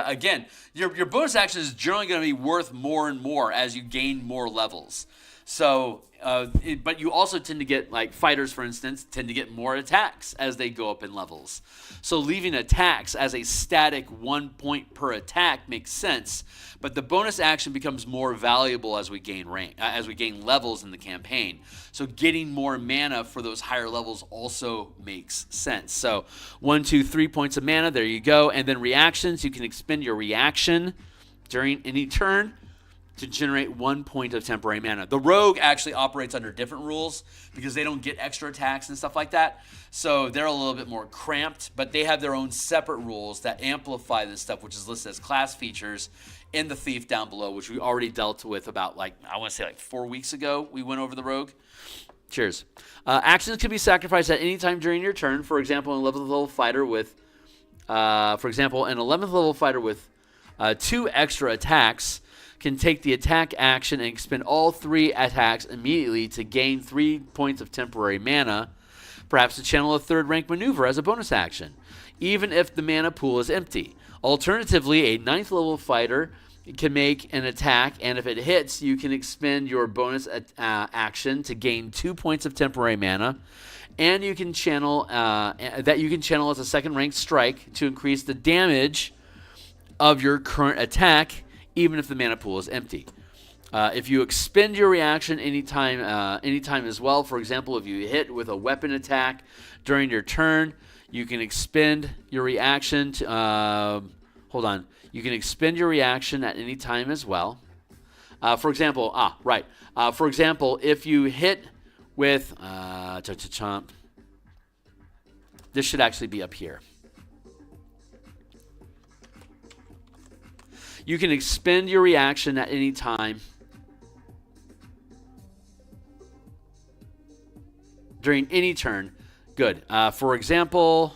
Again, your bonus action is generally going to be worth more and more as you gain more levels. So, but you also tend to get, like fighters, for instance, tend to get more attacks as they go up in levels. So leaving attacks as a static 1 point per attack makes sense, but the bonus action becomes more valuable as we gain rank, as we gain levels in the campaign. So getting more mana for those higher levels also makes sense. So 1, 2, 3 points of mana, there you go. And then reactions, you can expend your reaction during any turn to generate 1 point of temporary mana. The rogue actually operates under different rules because they don't get extra attacks and stuff like that. So they're a little bit more cramped, but they have their own separate rules that amplify this stuff, which is listed as class features in the Thief down below, which we already dealt with about, I want to say 4 weeks ago. We went over the rogue. Cheers. Actions can be sacrificed at any time during your turn. For example, an 11th level fighter with, 2 extra attacks can take the attack action and expend all 3 attacks immediately to gain 3 points of temporary mana, perhaps to channel a 3rd rank maneuver as a bonus action, even if the mana pool is empty. Alternatively, a 9th level fighter can make an attack, and if it hits, you can expend your bonus action to gain 2 points of temporary mana, and you can channel as a 2nd rank strike to increase the damage of your current attack, even if the mana pool is empty. If you expend your reaction anytime as well, for example, if you hit with a weapon attack during your turn, you can expend your reaction to, you can expend your reaction at any time as well. For example, if you hit with, this should actually be up here. You can expend your reaction at any time during any turn. Good. For example,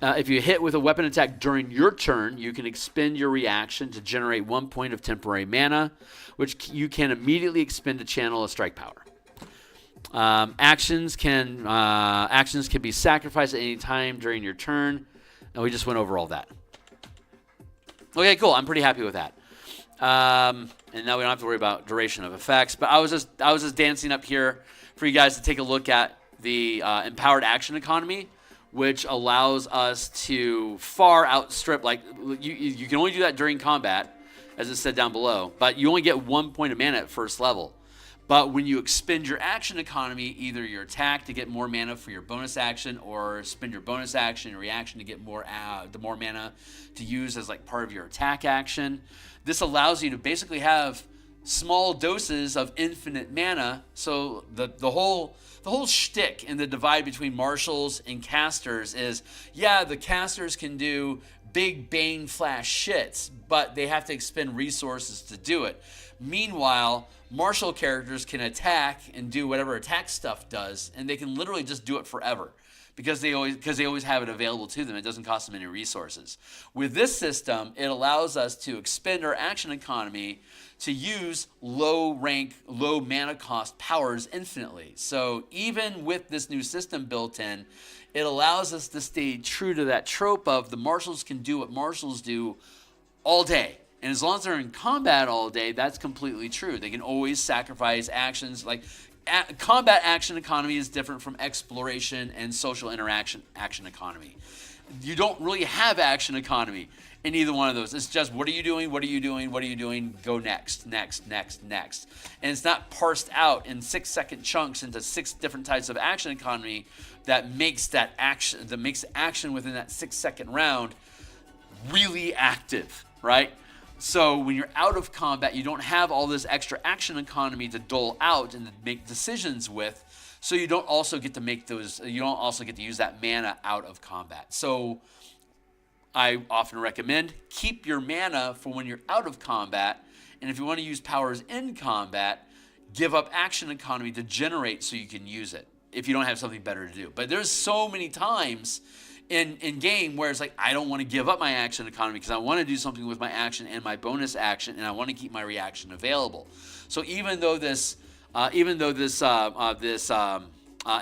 if you hit with a weapon attack during your turn, you can expend your reaction to generate 1 point of temporary mana, which you can immediately expend to channel a strike power. Actions can be sacrificed at any time during your turn, and we just went over all that. Okay, cool. I'm pretty happy with that. And now we don't have to worry about duration of effects. But I was just dancing up here for you guys to take a look at the empowered action economy, which allows us to far outstrip. You can only do that during combat, as it said down below. But you only get 1 point of mana at first level. But when you expend your action economy, either your attack to get more mana for your bonus action, or spend your bonus action and reaction to get more mana to use as part of your attack action. This allows you to basically have small doses of infinite mana. So the whole shtick in the divide between marshals and casters is, the casters can do big bang flash shits, but they have to expend resources to do it. Meanwhile, martial characters can attack and do whatever attack stuff does, and they can literally just do it forever because they always have it available to them. It doesn't cost them any resources. With this system, it allows us to expend our action economy to use low rank, low mana cost powers infinitely. So even with this new system built in, it allows us to stay true to that trope of the marshals can do what marshals do all day. And as long as they're in combat all day, that's completely true. They can always sacrifice actions. Like combat action economy is different from exploration and social interaction action economy. You don't really have action economy in either one of those. It's just, what are you doing? What are you doing? What are you doing? Go next, next, next, next. And it's not parsed out in 6-second chunks into 6 different types of action economy that makes action within that 6-second round really active, right? So when you're out of combat, you don't have all this extra action economy to dole out and to make decisions with. So you don't also get to use that mana out of combat. So I often recommend keep your mana for when you're out of combat. And if you want to use powers in combat, give up action economy to generate so you can use it if you don't have something better to do. But there's so many times in game where it's like, I don't want to give up my action economy because I want to do something with my action and my bonus action, and I want to keep my reaction available. So even though this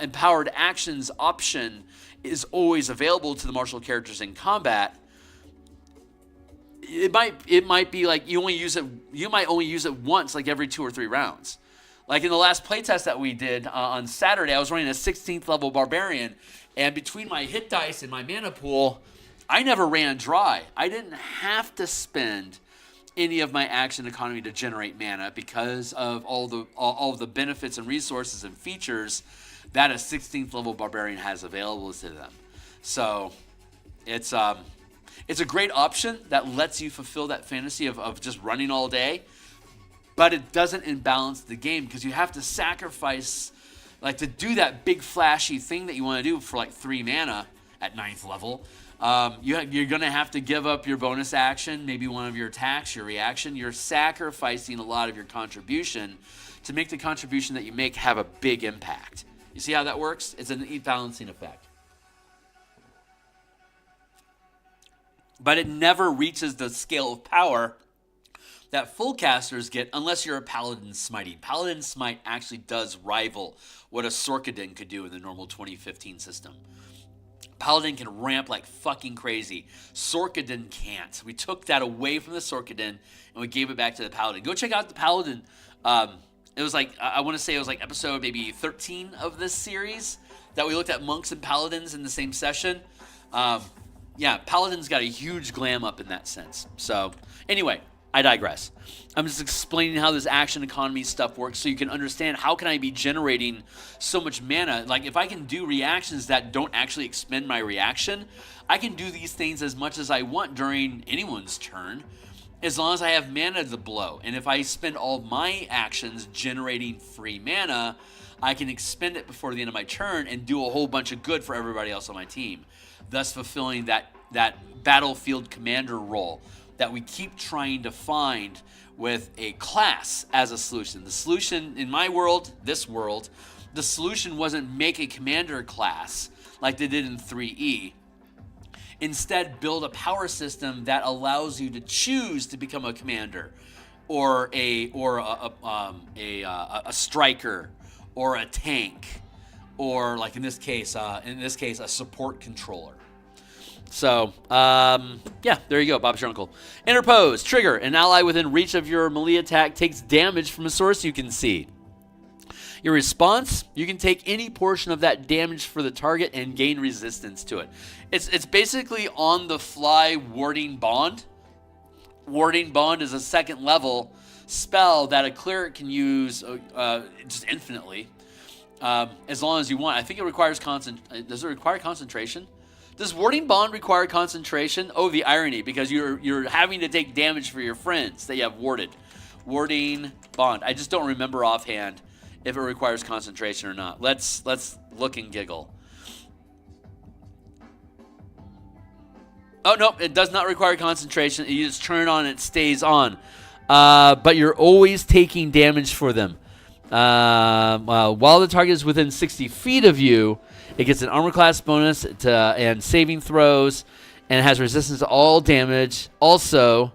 empowered actions option is always available to the martial characters in combat, it might be like you might only use it once, like every 2 or 3 rounds. Like in the last playtest that we did on Saturday, I was running a 16th level barbarian, and between my hit dice and my mana pool, I never ran dry. I didn't have to spend any of my action economy to generate mana because of all the benefits and resources and features that a 16th level barbarian has available to them. So it's a great option that lets you fulfill that fantasy of just running all day, but it doesn't imbalance the game because you have to sacrifice, like, to do that big flashy thing that you want to do for like 3 mana at 9th level. You're going to have to give up your bonus action, maybe one of your attacks, your reaction. You're sacrificing a lot of your contribution to make the contribution that you make have a big impact. You see how that works? It's a neat balancing effect. But it never reaches the scale of power that full casters get unless you're a Paladin Smiting. Paladin Smite actually does rival what a Sorkadin could do in the normal 2015 system. Paladin can ramp like fucking crazy. Sorkadin can't. We took that away from the Sorkadin and we gave it back to the Paladin. Go check out the Paladin. It was like, I want to say it was like episode maybe 13 of this series that we looked at monks and paladins in the same session. Yeah, Paladin's got a huge glam up in that sense. So anyway, I digress. I'm just explaining how this action economy stuff works so you can understand how can I be generating so much mana. Like if I can do reactions that don't actually expend my reaction, I can do these things as much as I want during anyone's turn as long as I have mana to blow. And if I spend all my actions generating free mana, I can expend it before the end of my turn and do a whole bunch of good for everybody else on my team, thus fulfilling that battlefield commander role that we keep trying to find with a class as a solution. The solution in my world, this world, the solution wasn't make a commander class like they did in 3E. Instead, build a power system that allows you to choose to become a commander or a striker or a tank or, like in this case, a support controller. So, yeah, there you go. Bob's your uncle. Interpose. Trigger. An ally within reach of your melee attack takes damage from a source you can see. Your response, you can take any portion of that damage for the target and gain resistance to it. It's basically on-the-fly Warding Bond. Warding Bond is a 2nd level spell that a cleric can use just infinitely, as long as you want. I think it requires does it require concentration? Does Warding Bond require concentration? Oh, the irony, because you're having to take damage for your friends that you have warded. Warding Bond. I just don't remember offhand if it requires concentration or not. Let's look and giggle. Oh, no, it does not require concentration. You just turn it on and it stays on. But you're always taking damage for them. While the target is within 60 feet of you, it gets an armor class bonus and saving throws, and it has resistance to all damage. Also,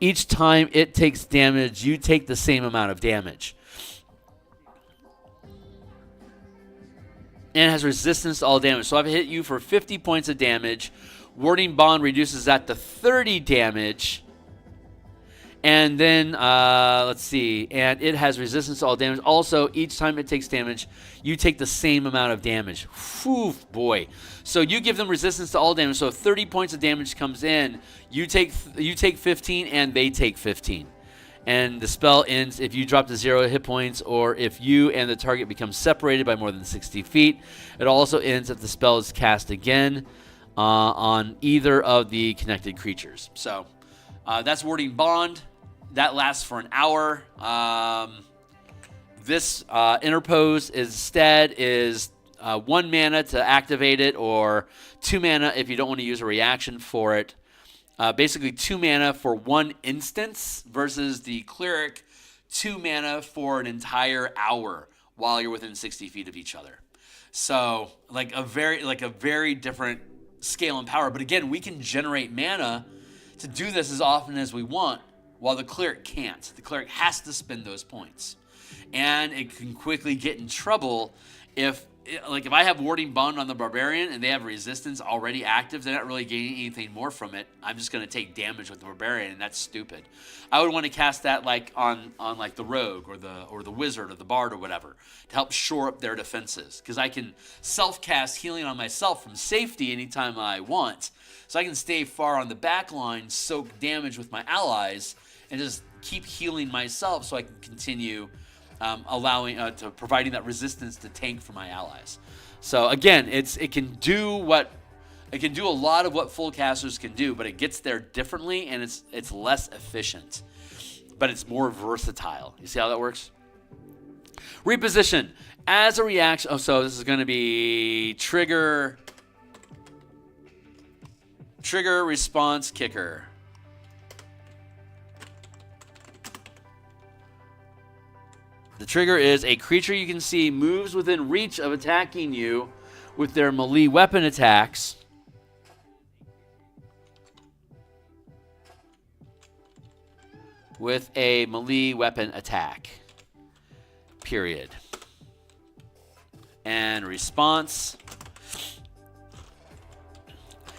each time it takes damage, you take the same amount of damage. And it has resistance to all damage. So if I hit you for 50 points of damage, Warding Bond reduces that to 30 damage. And then, let's see, and it has resistance to all damage. Also, each time it takes damage, you take the same amount of damage. Whew, boy. So you give them resistance to all damage. So if 30 points of damage comes in, you take 15 and they take 15. And the spell ends if you drop to 0 hit points or if you and the target become separated by more than 60 feet. It also ends if the spell is cast again on either of the connected creatures. So that's Warding Bond. That lasts for an hour. This Interpose instead is 1 mana to activate it or 2 mana if you don't want to use a reaction for it. Basically 2 mana for 1 instance versus the Cleric 2 mana for an entire hour while you're within 60 feet of each other. So like a very different scale and power. But again, we can generate mana to do this as often as we want while the Cleric can't. The Cleric has to spend those points. And it can quickly get in trouble if I have Warding Bond on the Barbarian and they have resistance already active, they're not really gaining anything more from it. I'm just going to take damage with the Barbarian, and that's stupid. I would want to cast that like on like the Rogue or the Wizard or the Bard or whatever to help shore up their defenses, because I can self-cast healing on myself from safety anytime I want. So I can stay far on the back line, soak damage with my allies, and just keep healing myself so I can continue providing that resistance to tank for my allies. So again, it can do a lot of what full casters can do, but it gets there differently and it's less efficient, but it's more versatile. You see how that works? Reposition as a reaction. Oh, so this is going to be trigger, response, kicker. The trigger is a creature you can see moves within reach of attacking you with their melee weapon attacks. With a melee weapon attack. Period. And response.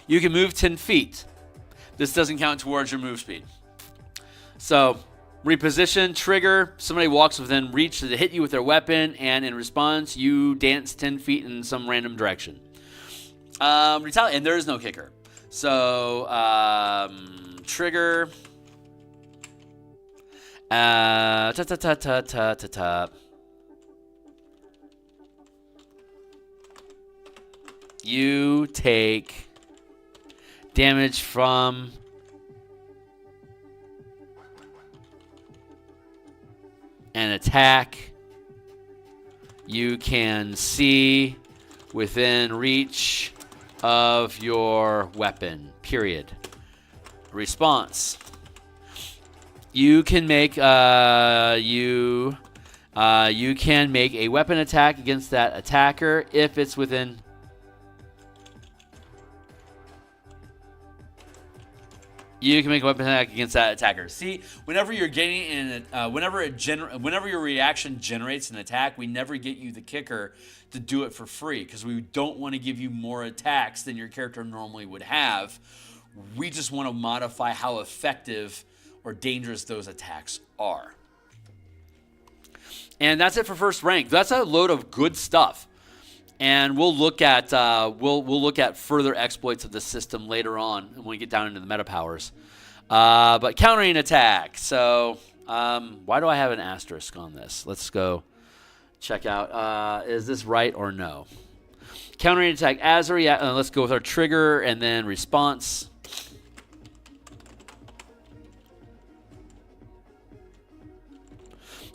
You can move 10 feet. This doesn't count towards your move speed. So, reposition, trigger, somebody walks within reach to hit you with their weapon, and in response, you dance 10 feet in some random direction. Retaliate, and there is no kicker. So, trigger. You take damage from an attack you can see within reach of your weapon. Period. Response. You can make you can make a weapon attack against that attacker if it's within. You can make a weapon attack against that attacker. See, whenever you're getting in, whenever your reaction generates an attack, we never get you the kicker to do it for free because we don't want to give you more attacks than your character normally would have. We just want to modify how effective or dangerous those attacks are. And that's it for first rank. That's a load of good stuff. And we'll look at we'll look at further exploits of the system later on when we get down into the meta powers. But countering attack. So why do I have an asterisk on this? Let's go check out. Is this right or no? Countering attack as a react. Let's go with our trigger and then response.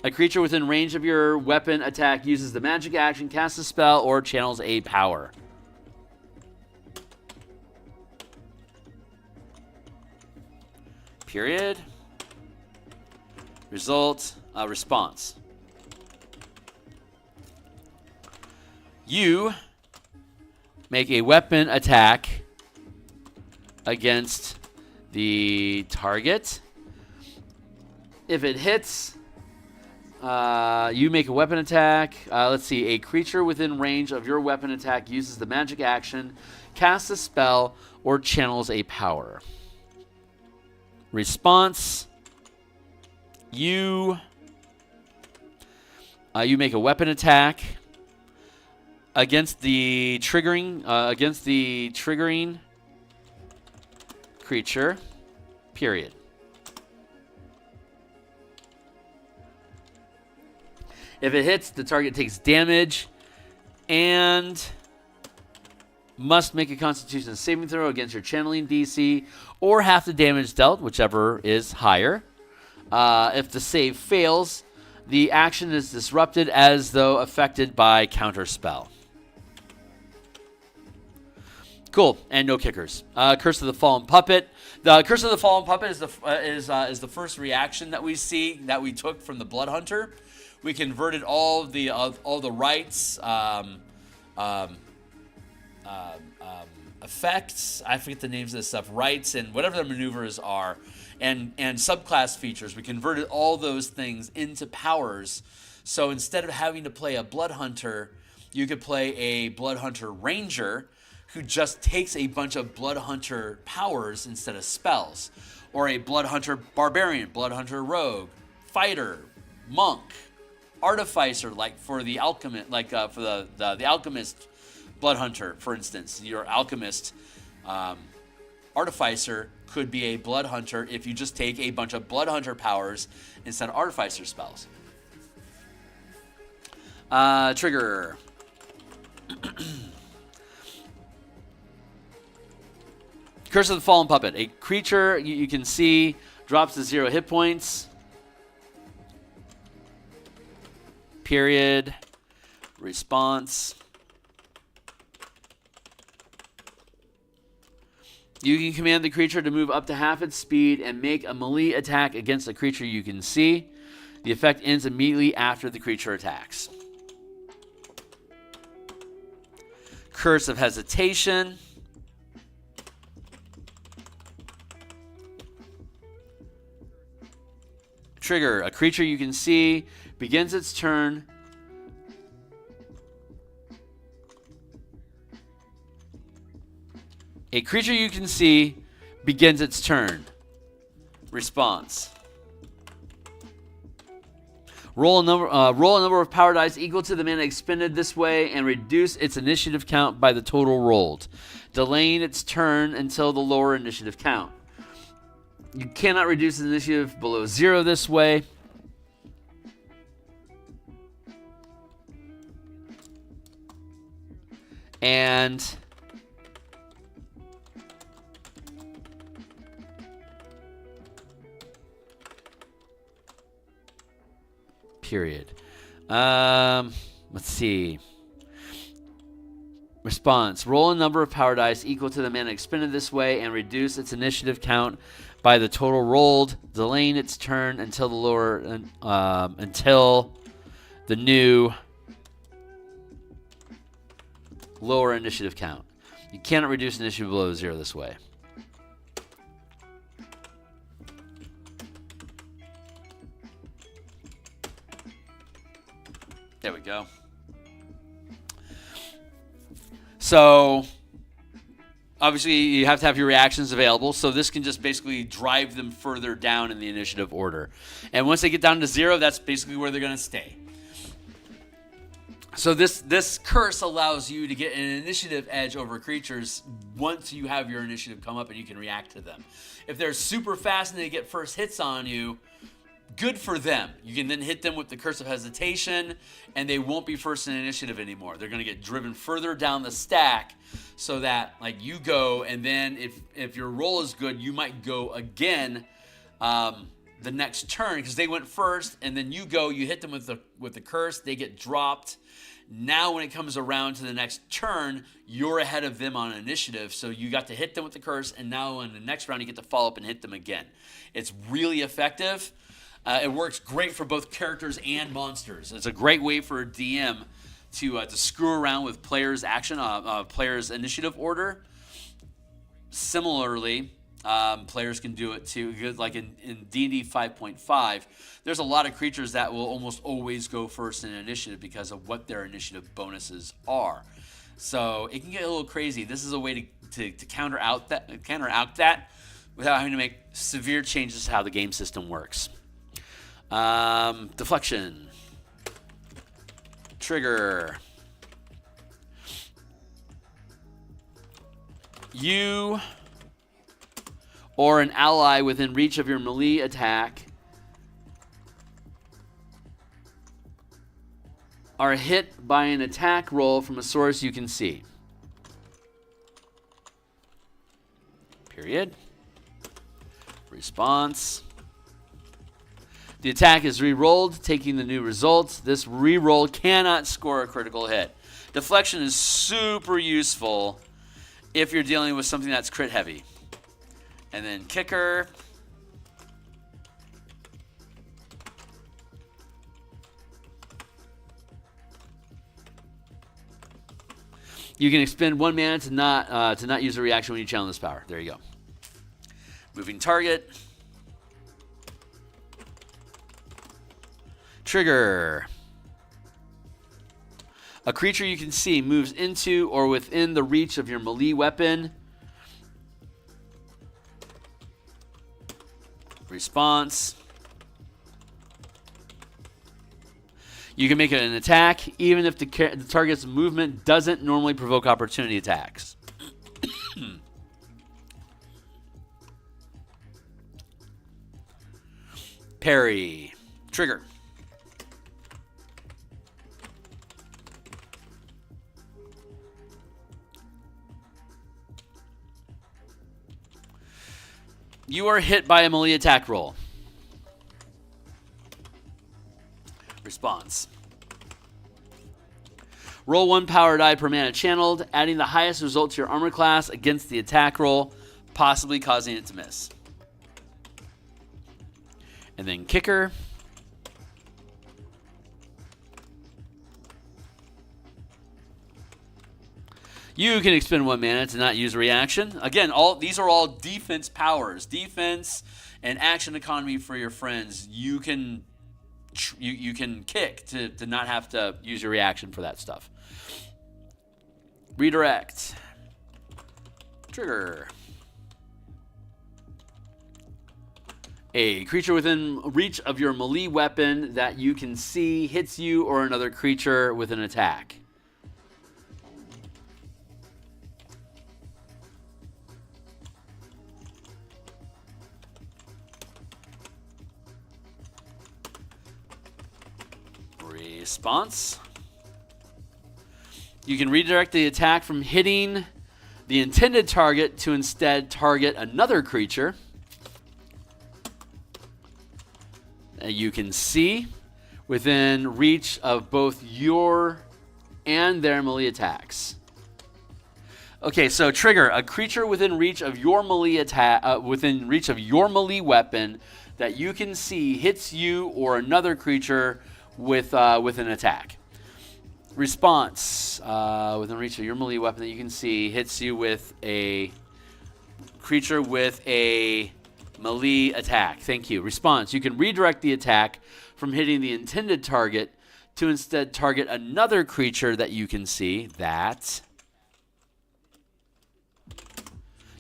A creature within range of your weapon attack uses the magic action, casts a spell, or channels a power. Period. Result, response. You make a weapon attack against the target. If it hits, you make a weapon attack. Let's see. A creature within range of your weapon attack uses the magic action, casts a spell, or channels a power. Response. You make a weapon attack against the triggering creature. Period. If it hits, the target takes damage and must make a Constitution saving throw against your channeling DC or half the damage dealt, whichever is higher. If the save fails, the action is disrupted as though affected by counterspell. Cool, and no kickers. Curse of the Fallen Puppet. The Curse of the Fallen Puppet is the first reaction that we see that we took from the Blood Hunter. We converted all the rights, effects. I forget the names of this stuff. Rights and whatever the maneuvers are, and subclass features. We converted all those things into powers. So instead of having to play a Blood Hunter, you could play a Blood Hunter Ranger, who just takes a bunch of Blood Hunter powers instead of spells, or a Blood Hunter Barbarian, Blood Hunter Rogue, Fighter, Monk, Artificer, like for the Alchemist, like for the Alchemist Blood Hunter, for instance. Your Alchemist Artificer could be a Blood Hunter if you just take a bunch of Blood Hunter powers instead of Artificer spells. Trigger. Curse of the Fallen Puppet. A creature you can see drops to 0 hit points. Period. Response. You can command the creature to move up to half its speed and make a melee attack against a creature you can see. The effect ends immediately after the creature attacks. Curse of Hesitation. Trigger. A creature you can see begins its turn. A creature you can see begins its turn. Response. Roll a number of power dice equal to the mana expended this way and reduce its initiative count by the total rolled, delaying its turn until the lower initiative count. You cannot reduce the initiative below 0 this way. And period. Let's see. Response. Roll a number of power dice equal to the mana expended this way and reduce its initiative count by the total rolled, delaying its turn until the new lower initiative count. You cannot reduce initiative below 0 this way. There we go. So obviously you have to have your reactions available, so this can just basically drive them further down in the initiative order. And once they get down to 0, that's basically where they're going to stay. So this curse allows you to get an initiative edge over creatures once you have your initiative come up and you can react to them. If they're super fast and they get first hits on you, good for them. You can then hit them with the Curse of Hesitation, and they won't be first in initiative anymore. They're going to get driven further down the stack so that, like, you go, and then if your roll is good, you might go again the next turn because they went first, and then you go, you hit them with the curse, they get dropped. Now when it comes around to the next turn, you're ahead of them on initiative, so you got to hit them with the curse, and now in the next round you get to follow up and hit them again. It's really effective. It works great for both characters and monsters. It's a great way for a DM to screw around with players' action, players' initiative order. Similarly, players can do it too. Like in D&D 5.5, there's a lot of creatures that will almost always go first in initiative because of what their initiative bonuses are. So it can get a little crazy. This is a way to counteract that without having to make severe changes to how the game system works. Deflection. Trigger. You or an ally within reach of your melee attack are hit by an attack roll from a source you can see. Period. Response. The attack is re-rolled, taking the new results. This re-roll cannot score a critical hit. Deflection is super useful if you're dealing with something that's crit heavy. And then kicker. You can expend 1 mana to not use a reaction when you channel this power. There you go. Moving target. Trigger. A creature you can see moves into or within the reach of your melee weapon. Response. You can make it an attack, even if the target's movement doesn't normally provoke opportunity attacks. Parry. Trigger. You are hit by a melee attack roll. Response. Roll 1 power die per mana channeled, adding the highest result to your armor class against the attack roll, possibly causing it to miss. And then kicker. You can expend 1 mana to not use a reaction. Again, these are all defense powers. Defense and action economy for your friends. You can kick to not have to use your reaction for that stuff. Redirect. Trigger. A creature within reach of your melee weapon that you can see hits you or another creature with an attack. Response. You can redirect the attack from hitting the intended target to instead target another creature that you can see within reach of both your and their melee attacks. Okay, so trigger. A creature within reach of your melee attack, within reach of your melee weapon that you can see hits you or another creature with an attack. Response. Within reach of your melee weapon that you can see hits you with a creature with a melee attack. Thank you. Response. You can redirect the attack from hitting the intended target to instead target another creature that you can see that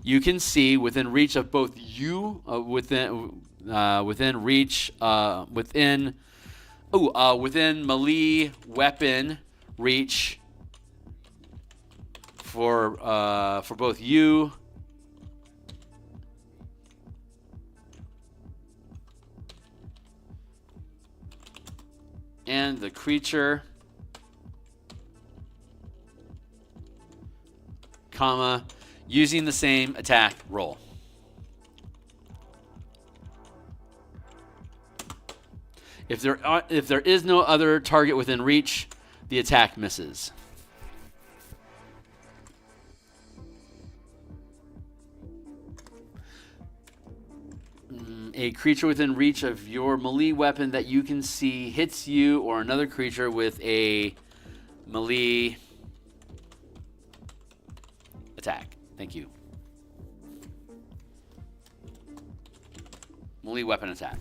you can see within reach of both you within melee weapon reach for both you and the creature, comma, using the same attack roll. If there is no other target within reach, the attack misses. A creature within reach of your melee weapon that you can see hits you or another creature with a melee attack. Thank you. Melee weapon attack.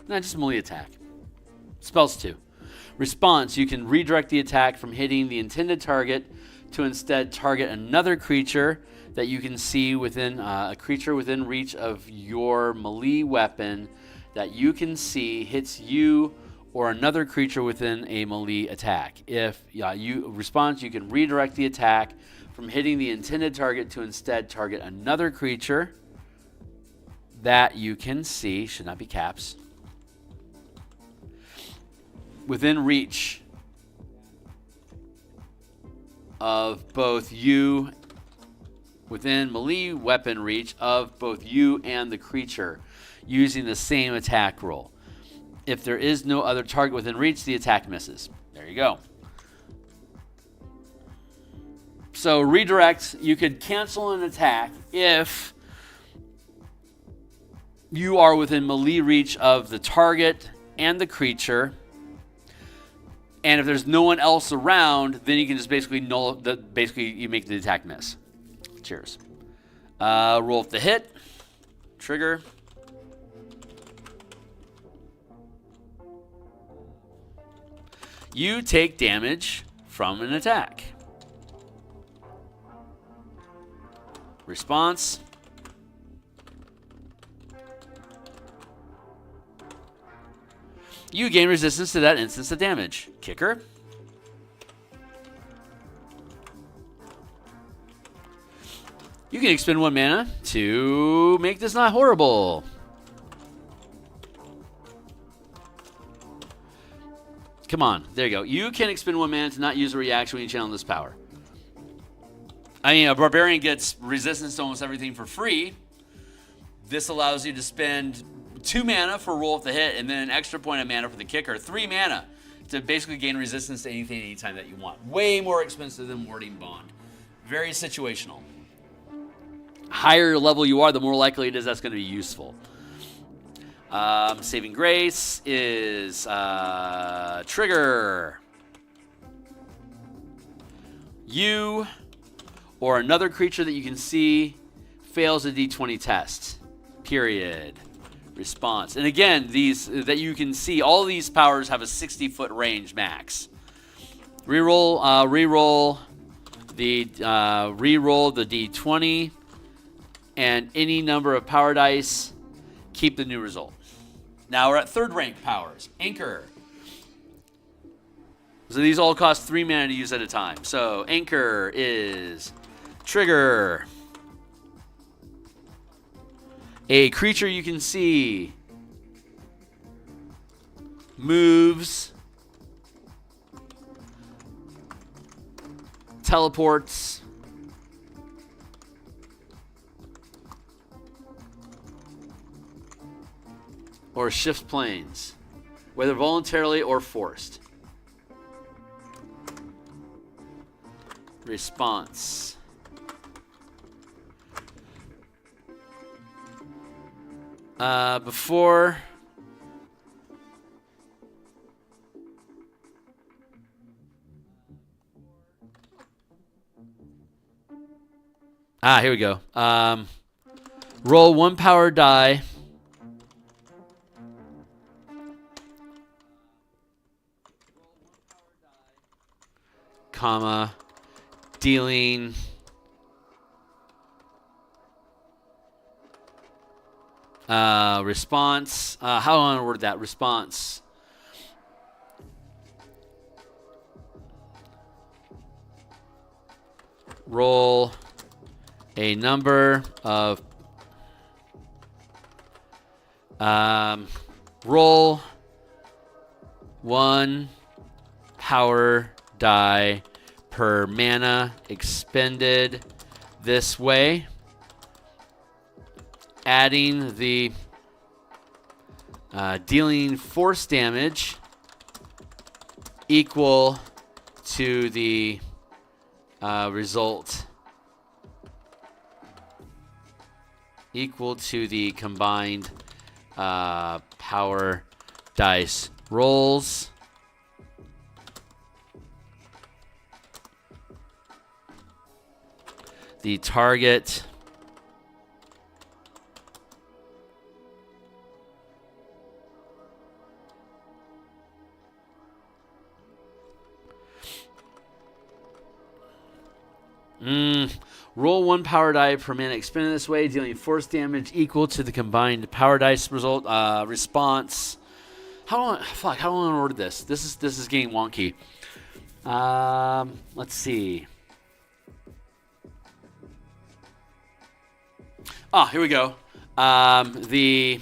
No, just melee attack. Spells too. Response, you can redirect the attack from hitting the intended target to instead target another creature that you can see within a creature within reach of your melee weapon that you can see hits you or another creature within a melee attack. If you response, you can redirect the attack from hitting the intended target to instead target another creature that you can see, should not be caps, within reach of both you, within melee weapon reach of both you and the creature, using the same attack roll. If there is no other target within reach, the attack misses. There you go. So redirect, you could cancel an attack if you are within melee reach of the target and the creature. And if there's no one else around, then you can just basically you make the attack miss. Cheers. Roll the hit. Trigger. You take damage from an attack. Response. You gain resistance to that instance of damage. Kicker. You can expend 1 mana to make this not horrible. Come on. There you go. You can expend 1 mana to not use a reaction when you channel this power. I mean, a barbarian gets resistance to almost everything for free. This allows you to spend 2 mana for roll of the hit, and then an extra point of mana for the kicker. 3 mana to basically gain resistance to anything anytime that you want. Way more expensive than Warding Bond. Very situational. Higher level you are, the more likely it is that's going to be useful. Saving Grace is trigger. You or another creature that you can see fails a D20 test. Period. Response. And again, these that you can see, all these powers have a 60-foot range max. Reroll the D20 and any number of power dice. Keep the new result. Now we're at 3rd rank powers. Anchor. So these all cost 3 mana to use at a time. So Anchor is trigger. A creature you can see moves, teleports, or shifts planes, whether voluntarily or forced. Response. Before here we go. Roll 1 power die. Comma. Dealing response. How do I want to word that? Response. Roll a number of roll 1 power die per mana expended this way, adding the dealing force damage equal to the result, equal to the combined power dice rolls. The target roll 1 power die per mana expended this way, dealing force damage equal to the combined power dice result response. How do I want to order this? This is getting wonky. Let's see. Here we go. The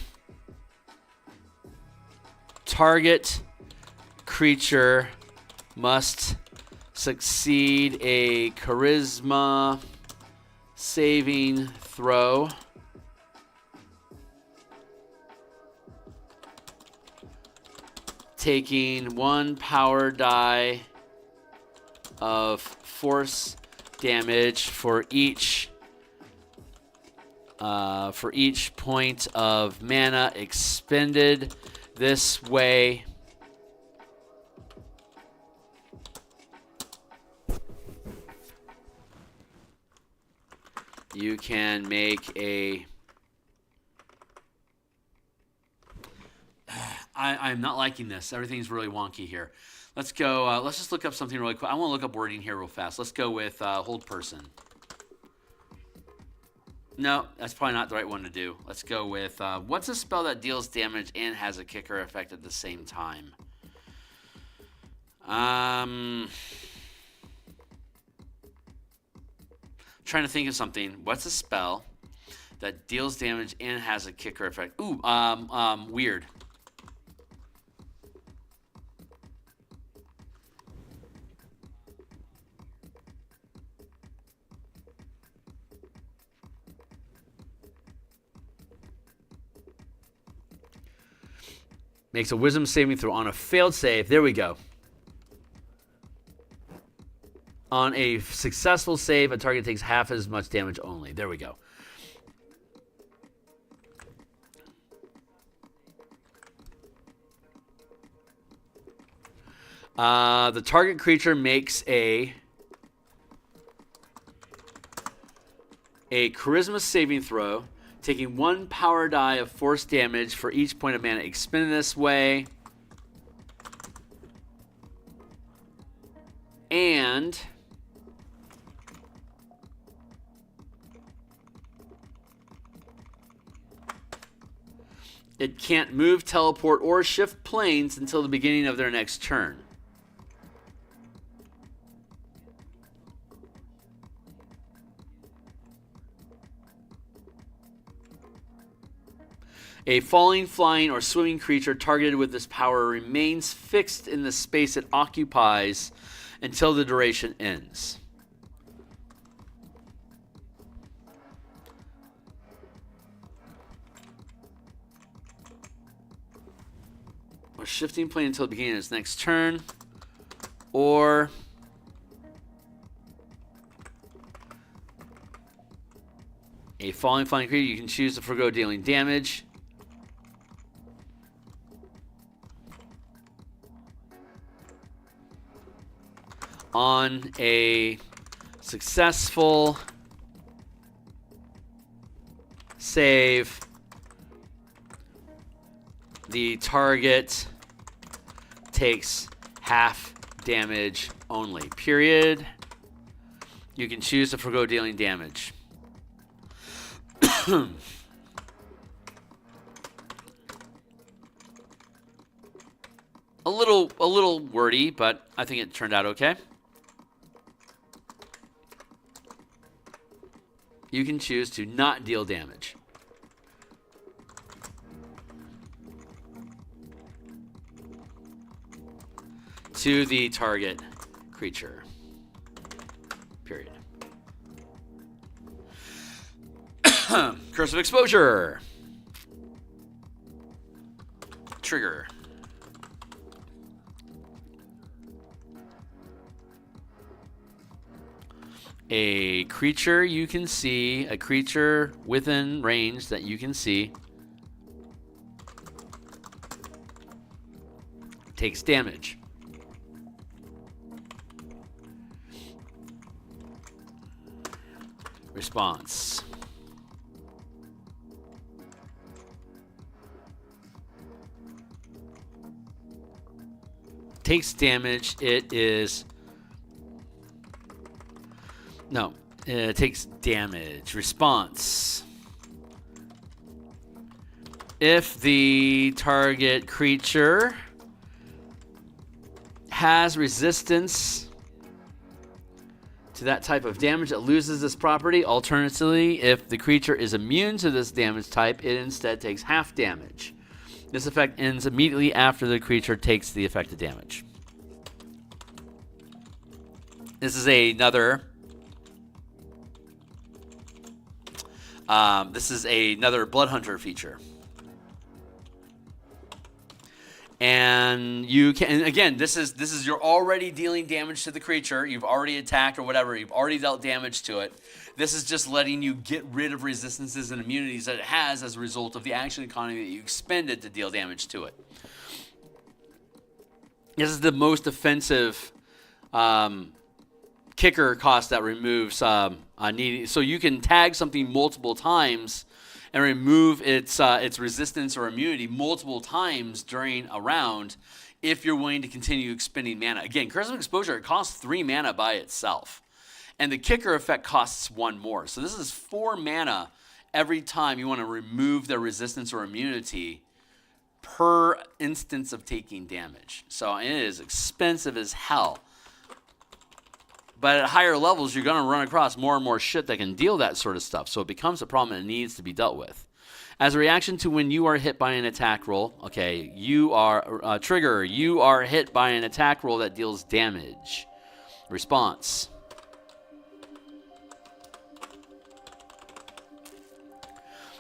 target creature must succeed a charisma saving throw taking 1 power die of force damage for each point of mana expended this way. You can make a... I'm not liking this. Everything's really wonky here. Let's go. Let's just look up something really quick. I want to look up wording here real fast. Let's go with hold person. No, that's probably not the right one to do. Let's go with what's a spell that deals damage and has a kicker effect at the same time? Trying to think of something. What's a spell that deals damage and has a kicker effect? Ooh, weird. Makes a wisdom saving throw on a failed save. There we go. On a successful save, a target takes half as much damage only. There we go. The target creature makes a charisma saving throw, taking 1 power die of force damage for each point of mana expended this way. And it can't move, teleport, or shift planes until the beginning of their next turn. A falling, flying, or swimming creature targeted with this power remains fixed in the space it occupies until the duration ends. Or shifting plane until the beginning of its next turn. Or a falling, flying creature, you can choose to forgo dealing damage. On a successful save, the target takes half damage only. Period. You can choose to forgo dealing damage. A little wordy, but I think it turned out okay. You can choose to not deal damage. To the target creature. Period. Curse of Exposure. Trigger. A creature you can see, a creature within range that you can see, takes damage. Response. Takes damage. It takes damage. Response. If the target creature has resistance to that type of damage, it loses this property. Alternatively, if the creature is immune to this damage type, it instead takes half damage. This effect ends immediately after the creature takes the affected damage. This is another Blood Hunter feature. And you can, again, this is you're already dealing damage to the creature. You've already attacked or whatever. You've already dealt damage to it. This is just letting you get rid of resistances and immunities that it has as a result of the action economy that you expended to deal damage to it. This is the most offensive kicker cost that removes needing. So you can tag something multiple times and remove its resistance or immunity multiple times during a round if you're willing to continue expending mana. Again, Curse of Exposure, it costs 3 mana by itself. And the kicker effect costs 1 more. So this is 4 mana every time you want to remove their resistance or immunity per instance of taking damage. So it is expensive as hell. But at higher levels, you're going to run across more and more shit that can deal that sort of stuff. So it becomes a problem and it needs to be dealt with. As a reaction to when you are hit by an attack roll, okay, you are hit by an attack roll that deals damage. Response.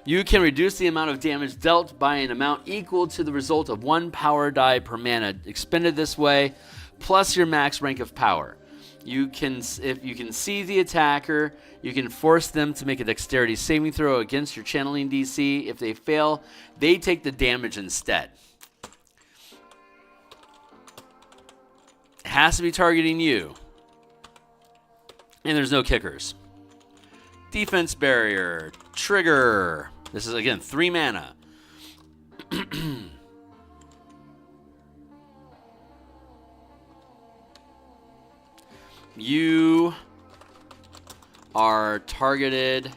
You can reduce the amount of damage dealt by an amount equal to the result of 1 power die per mana expended this way, plus your max rank of power. If you can see the attacker, you can force them to make a dexterity saving throw against your channeling DC. If they fail, they take the damage instead. It has to be targeting you. And there's no kickers. Defense barrier, trigger. This is, again, 3 mana. You are targeted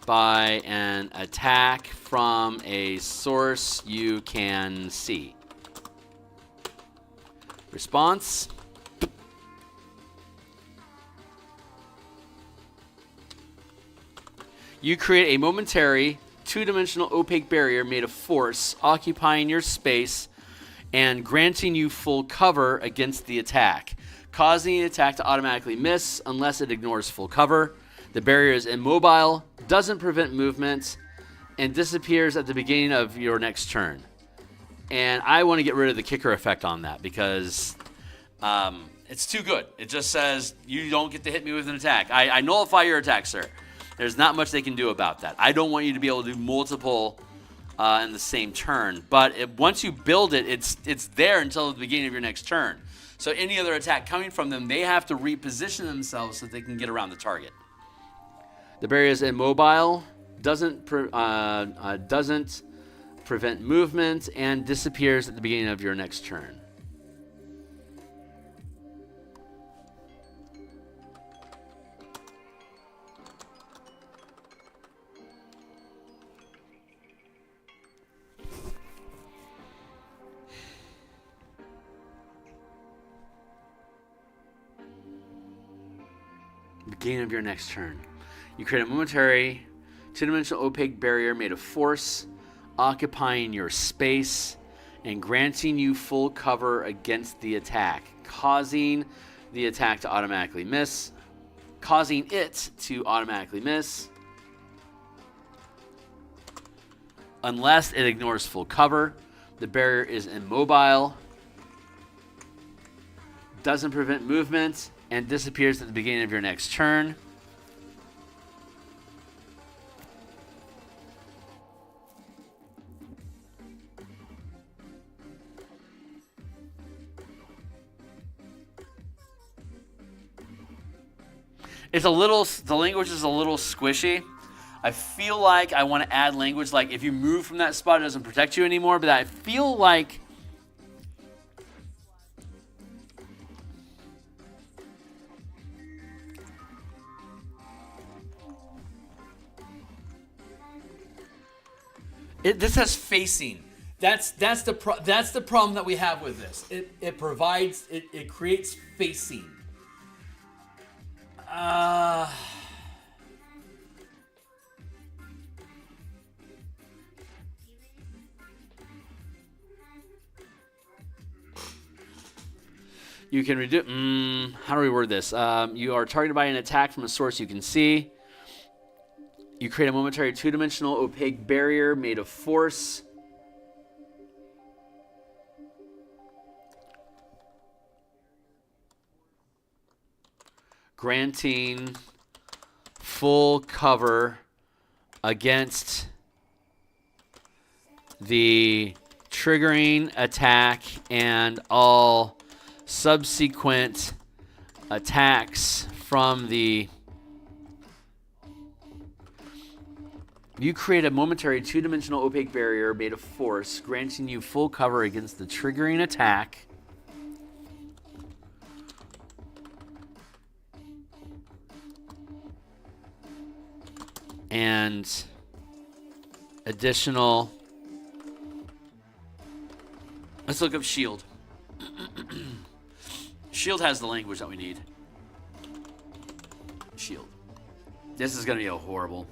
by an attack from a source you can see. Response. You create a momentary 2-dimensional opaque barrier made of force, occupying your space and granting you full cover against the attack, causing the attack to automatically miss unless it ignores full cover. The barrier is immobile, doesn't prevent movement, and disappears at the beginning of your next turn. And I want to get rid of the kicker effect on that because it's too good. It just says you don't get to hit me with an attack. I nullify your attack, sir. There's not much they can do about that. I don't want you to be able to do multiple in the same turn. But once you build it, it's there until the beginning of your next turn. So any other attack coming from them, they have to reposition themselves so that they can get around the target. The barrier is immobile, doesn't prevent movement, and disappears at the beginning of your next turn. Beginning of your next turn. You create a momentary 2-dimensional opaque barrier made of force, occupying your space and granting you full cover against the attack, causing the attack to automatically miss, causing it to automatically miss, unless it ignores full cover. The barrier is immobile, doesn't prevent movement, and disappears at the beginning of your next turn. It's a little, the language is a little squishy. I feel like I want to add language like if you move from that spot, it doesn't protect you anymore, but I feel like this has facing. That's the problem that we have with this. It provides it creates facing. You can redo. How do we word this? You are targeted by an attack from a source you can see. You create a momentary two-dimensional opaque barrier made of force. Granting full cover against the triggering attack and all subsequent attacks from the... You create a momentary two-dimensional opaque barrier made of force, granting you full cover against the triggering attack and additional... Let's look up shield. Shield has the language that we need. Shield. This is going to be a horrible...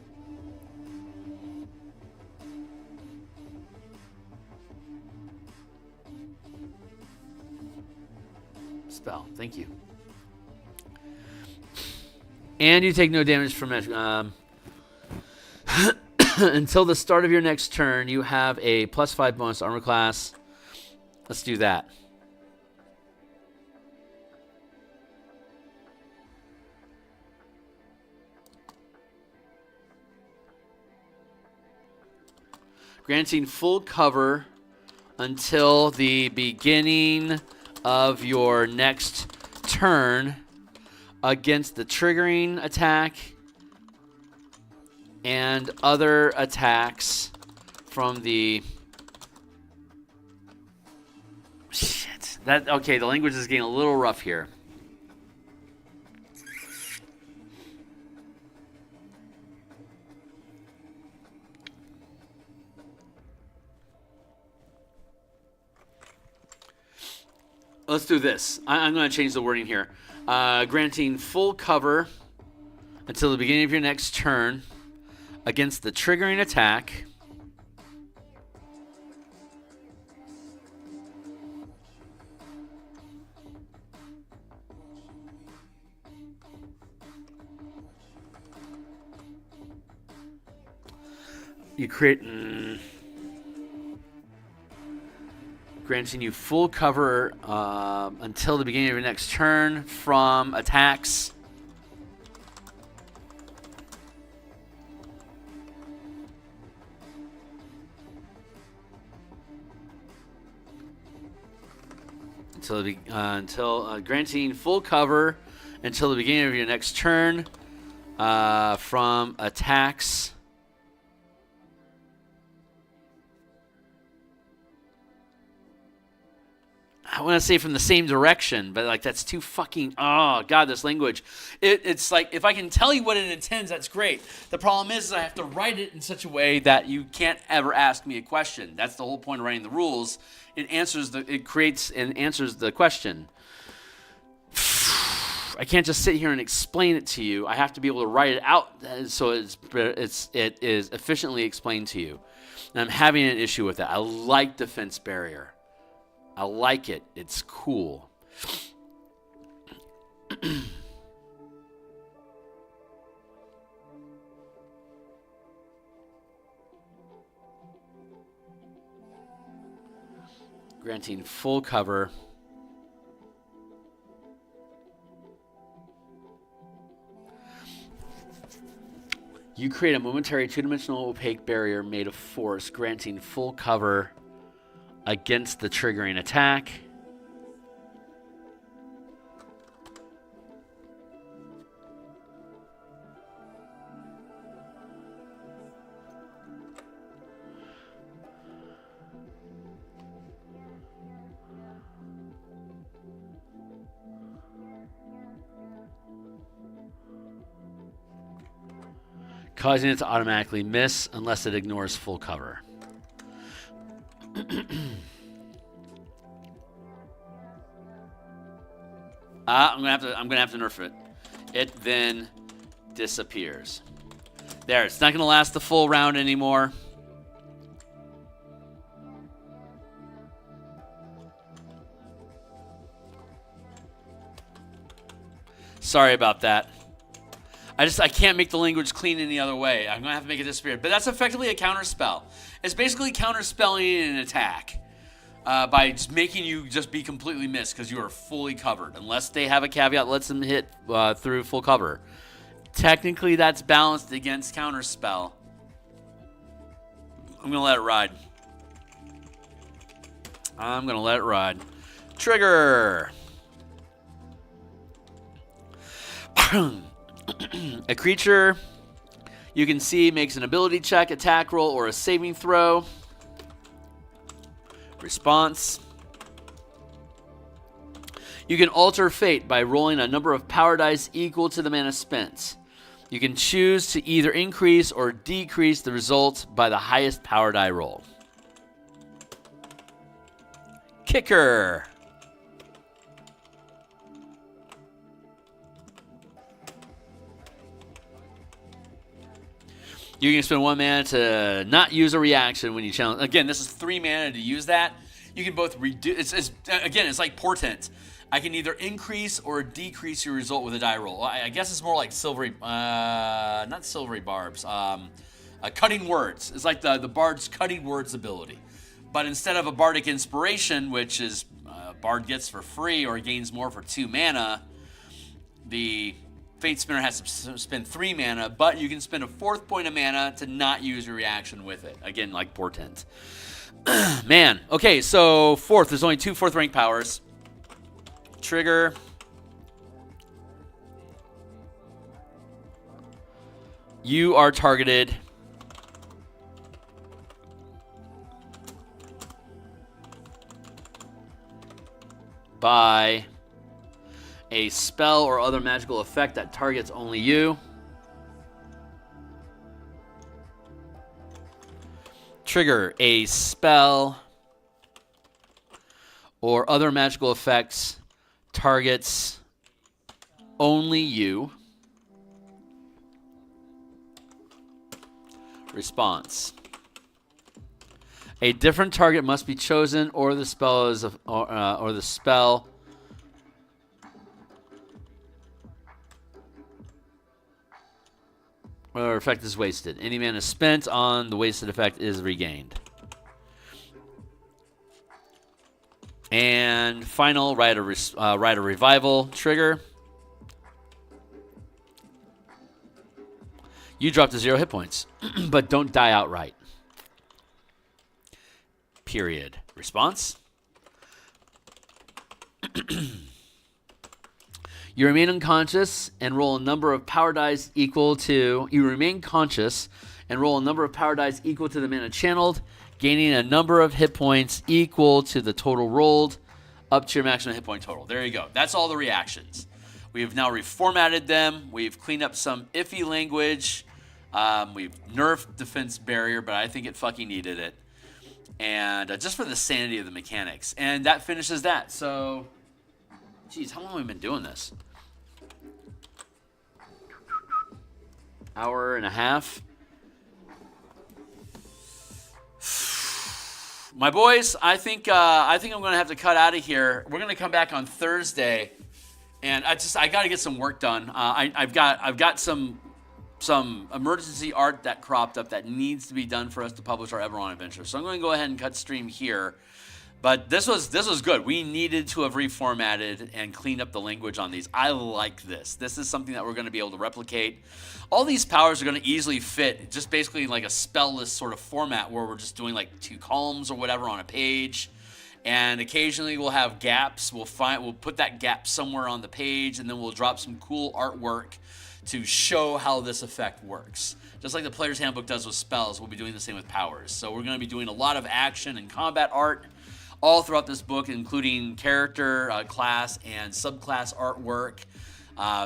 spell. Thank you. And you take no damage from it. Until the start of your next turn, you have a +5 bonus armor class. Let's do that. Granting full cover until the beginning of your next turn against the triggering attack and other attacks from the... Shit. Okay, the language is getting a little rough here. Let's do this. I'm going to change the wording here. Granting full cover until the beginning of your next turn against the triggering attack you create... Granting you full cover until the beginning of your next turn from attacks. Granting full cover until the beginning of your next turn from attacks. I want to say from the same direction, but like that's too fucking... Oh, God, this language. It's like, if I can tell you what it intends, that's great. The problem is I have to write it in such a way that you can't ever ask me a question. That's the whole point of writing the rules. It creates and answers the question. I can't just sit here and explain it to you. I have to be able to write it out so it is efficiently explained to you. And I'm having an issue with that. I like defense barrier. I like it. It's cool. Granting full cover. You create a momentary two-dimensional opaque barrier made of force, granting full cover against the triggering attack. causing it to automatically miss unless it ignores full cover. I'm gonna have to nerf it. It then disappears. There, it's not gonna last the full round anymore. Sorry about that. I can't make the language clean any other way. I'm gonna have to make it disappear. But that's effectively a counter spell. It's basically counterspelling an attack by just making you just be completely missed because you are fully covered, unless they have a caveat that lets them hit through full cover. Technically, that's balanced against counterspell. I'm gonna let it ride. I'm gonna let it ride. Trigger. A creature you can see makes an ability check, attack roll, or a saving throw. Response. You can alter fate by rolling a number of power dice equal to the mana spent. You can choose to either increase or decrease the result by the highest power die roll. Kicker. You can spend 1 mana to not use a reaction when you challenge. Again, this is 3 mana to use that. You can both reduce. It's like Portent. I can either increase or decrease your result with a die roll. I guess it's more like silvery, not silvery barbs. Cutting words. It's like the bard's cutting words ability. But instead of a bardic inspiration, which is bard gets for free or gains more for 2 mana, the Fate Spinner has to spend 3 mana, but you can spend a 4th point of mana to not use your reaction with it. Again, like Portent. Man. Okay, so 4th. There's only 2 4th rank powers. Trigger. You are targeted by a spell or other magical effect that targets only you. Trigger a spell or other magical effects targets only you. Response. A different target must be chosen, or the spell is or the spell or effect is wasted. Any mana spent on the wasted effect is regained. And final, Rite of Revival trigger. You drop to 0 hit points, but don't die outright. Period. Response. You remain unconscious and roll a number of power dice equal to... You remain conscious and roll a number of power dice equal to the mana channeled, gaining a number of hit points equal to the total rolled, up to your maximum hit point total. There you go. That's all the reactions. We have now reformatted them. We've cleaned up some iffy language. We've nerfed Defense Barrier, but I think it fucking needed it. And just for the sanity of the mechanics. And that finishes that. So, geez, how long have we been doing this? Hour and a half. My boys, I think I'm gonna have to cut out of here. We're gonna come back on Thursday, and I got to get some work done. I've got some emergency art that cropped up that needs to be done for us to publish our Eberron adventure. So I'm going to go ahead and cut stream here. But this was good. We needed to have reformatted and cleaned up the language on these. I like this. This is something that we're going to be able to replicate. All these powers are going to easily fit just basically like a spell list sort of format where we're just doing like 2 columns or whatever on a page. And occasionally we'll have gaps. We'll put that gap somewhere on the page, and then we'll drop some cool artwork to show how this effect works. Just like the Player's Handbook does with spells, we'll be doing the same with powers. So we're going to be doing a lot of action and combat art all throughout this book, including character, class, and subclass artwork,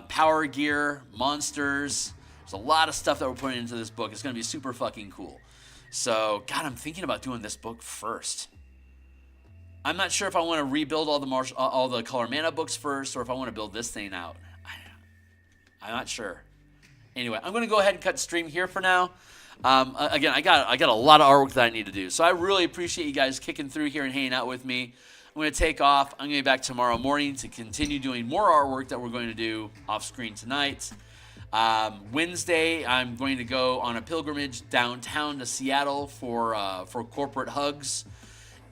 power gear, monsters. There's There's a lot of stuff that we're putting into this book. It's going to be super fucking cool. So, God, I'm thinking about doing this book first. I'm not sure if I want to rebuild all the Color Mana books first, or if I want to build this thing out. I'm not sure. Anyway, I'm going to go ahead and cut stream here for now. Again, I got a lot of artwork that I need to do. So I really appreciate you guys kicking through here and hanging out with me. I'm going to take off. I'm going to be back tomorrow morning to continue doing more artwork that we're going to do off screen tonight. Wednesday, I'm going to go on a pilgrimage downtown to Seattle for corporate hugs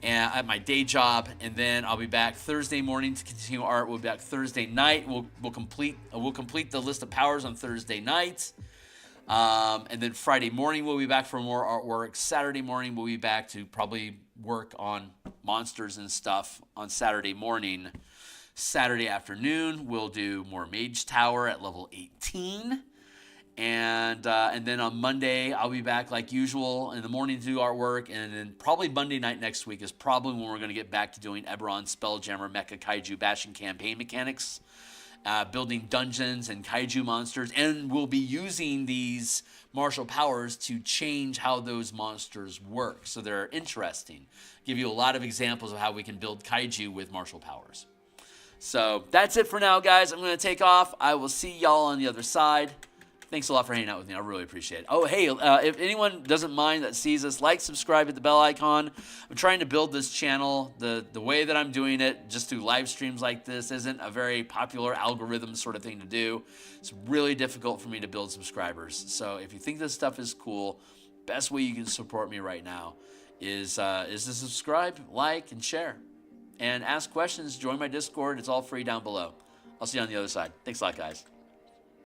and at my day job, and then I'll be back Thursday morning to continue art. We'll be back Thursday night. We'll complete the list of powers on Thursday night. And then Friday morning, we'll be back for more artwork. Saturday morning, we'll be back to probably work on monsters and stuff on Saturday morning. Saturday afternoon, we'll do more Mage Tower at level 18. And then on Monday, I'll be back like usual in the morning to do artwork. And then probably Monday night next week is probably when we're going to get back to doing Eberron, Spelljammer, Mecha, Kaiju, Bashing campaign mechanics. Building dungeons and kaiju monsters, and we'll be using these martial powers to change how those monsters work. So they're interesting. Give you a lot of examples of how we can build kaiju with martial powers. So that's it for now, guys. I'm going to take off. I will see y'all on the other side. Thanks a lot for hanging out with me. I really appreciate it. Oh, hey, if anyone doesn't mind that sees us, like, subscribe, hit the bell icon. I'm trying to build this channel. The way that I'm doing it, just through live streams like this, isn't a very popular algorithm sort of thing to do. It's really difficult for me to build subscribers. So if you think this stuff is cool, best way you can support me right now is to subscribe, like, and share. And ask questions. Join my Discord. It's all free down below. I'll see you on the other side. Thanks a lot, guys.